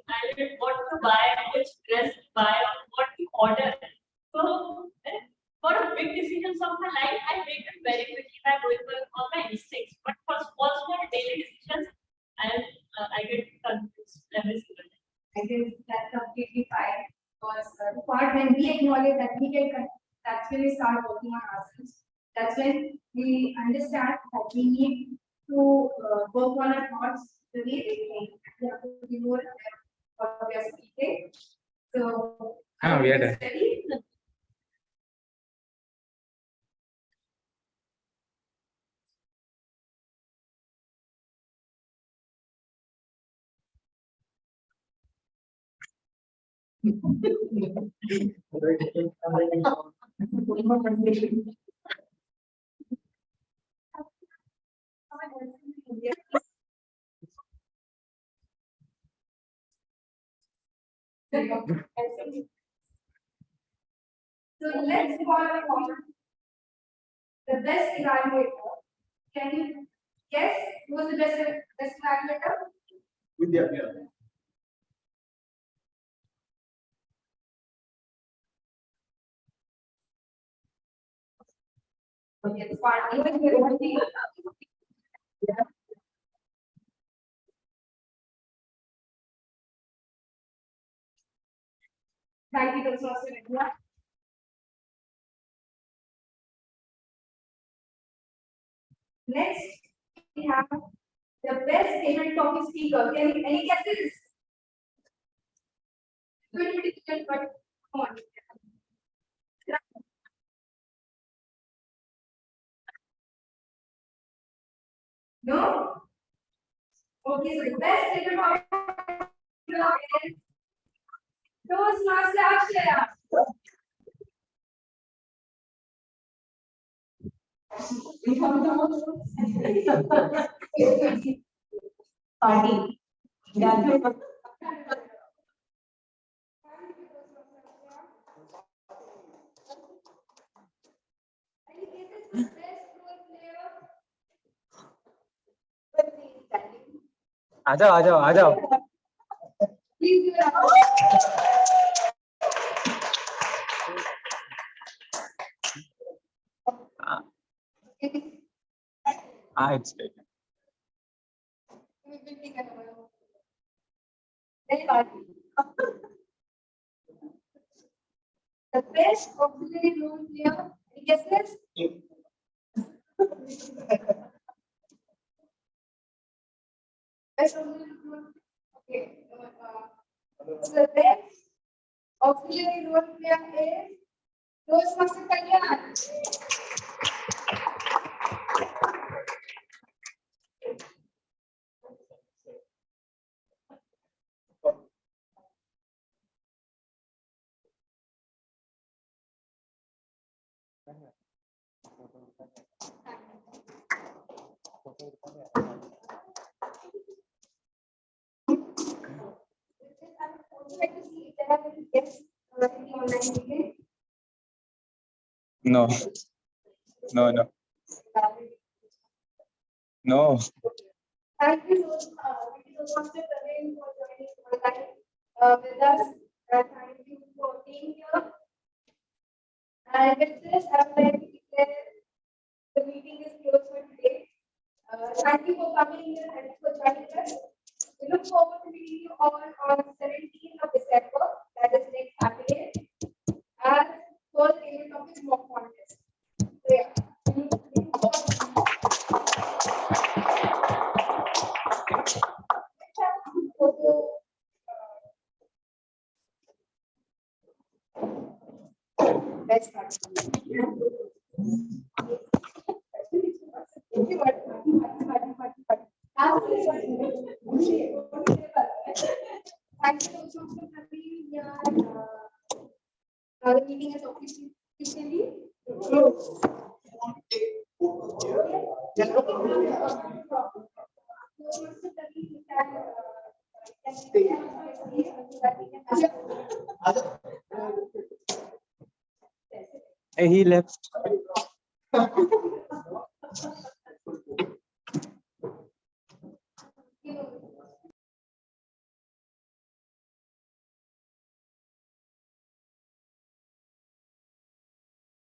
buy, which dress to buy, what to order. So for a big decisions of my life, I make it very quickly by going for all my instincts. But for small daily decisions, I get confused every single time. I guess that's completely fine. Because the part when we acknowledge that we get confused, that's when we start working on ourselves. That's when we understand that we need to work on our thoughts the way they think. We have to be more aware of what we are speaking. So, we are done. study. So let's call upon the best evaluator. Can you guess who is the best evaluator? Vidya. Okay, it's fine. Thank you, Toastmaster India. Next, we have the best favorite topic speaker. Any guesses? It's going to be difficult, but come on. No? Okay, so the best favorite topic is Toastmaster Akshaya. Party. Any cases for best role player? आ जाओ Please give it up. it's taken. We will take another one. Very hard. The best auxiliary role player. Any guesses? Best auxiliary role. Okay. So the best Auxiliary role player is Toastmaster Kalyan. Like to see if there are any guests in the online meeting. No, no. No. Thank you so much, Praveen, for joining online with us. Thank you for being here. And with this, I would like to declare the meeting is closed for today. Thank you for coming here. Thank you for joining us. We look forward to meeting you all on 17th of December, that is next Saturday, as first favorite topic mock contest. So yeah. Let's start. Thank you so much for being here. The meeting is officially closed. He left.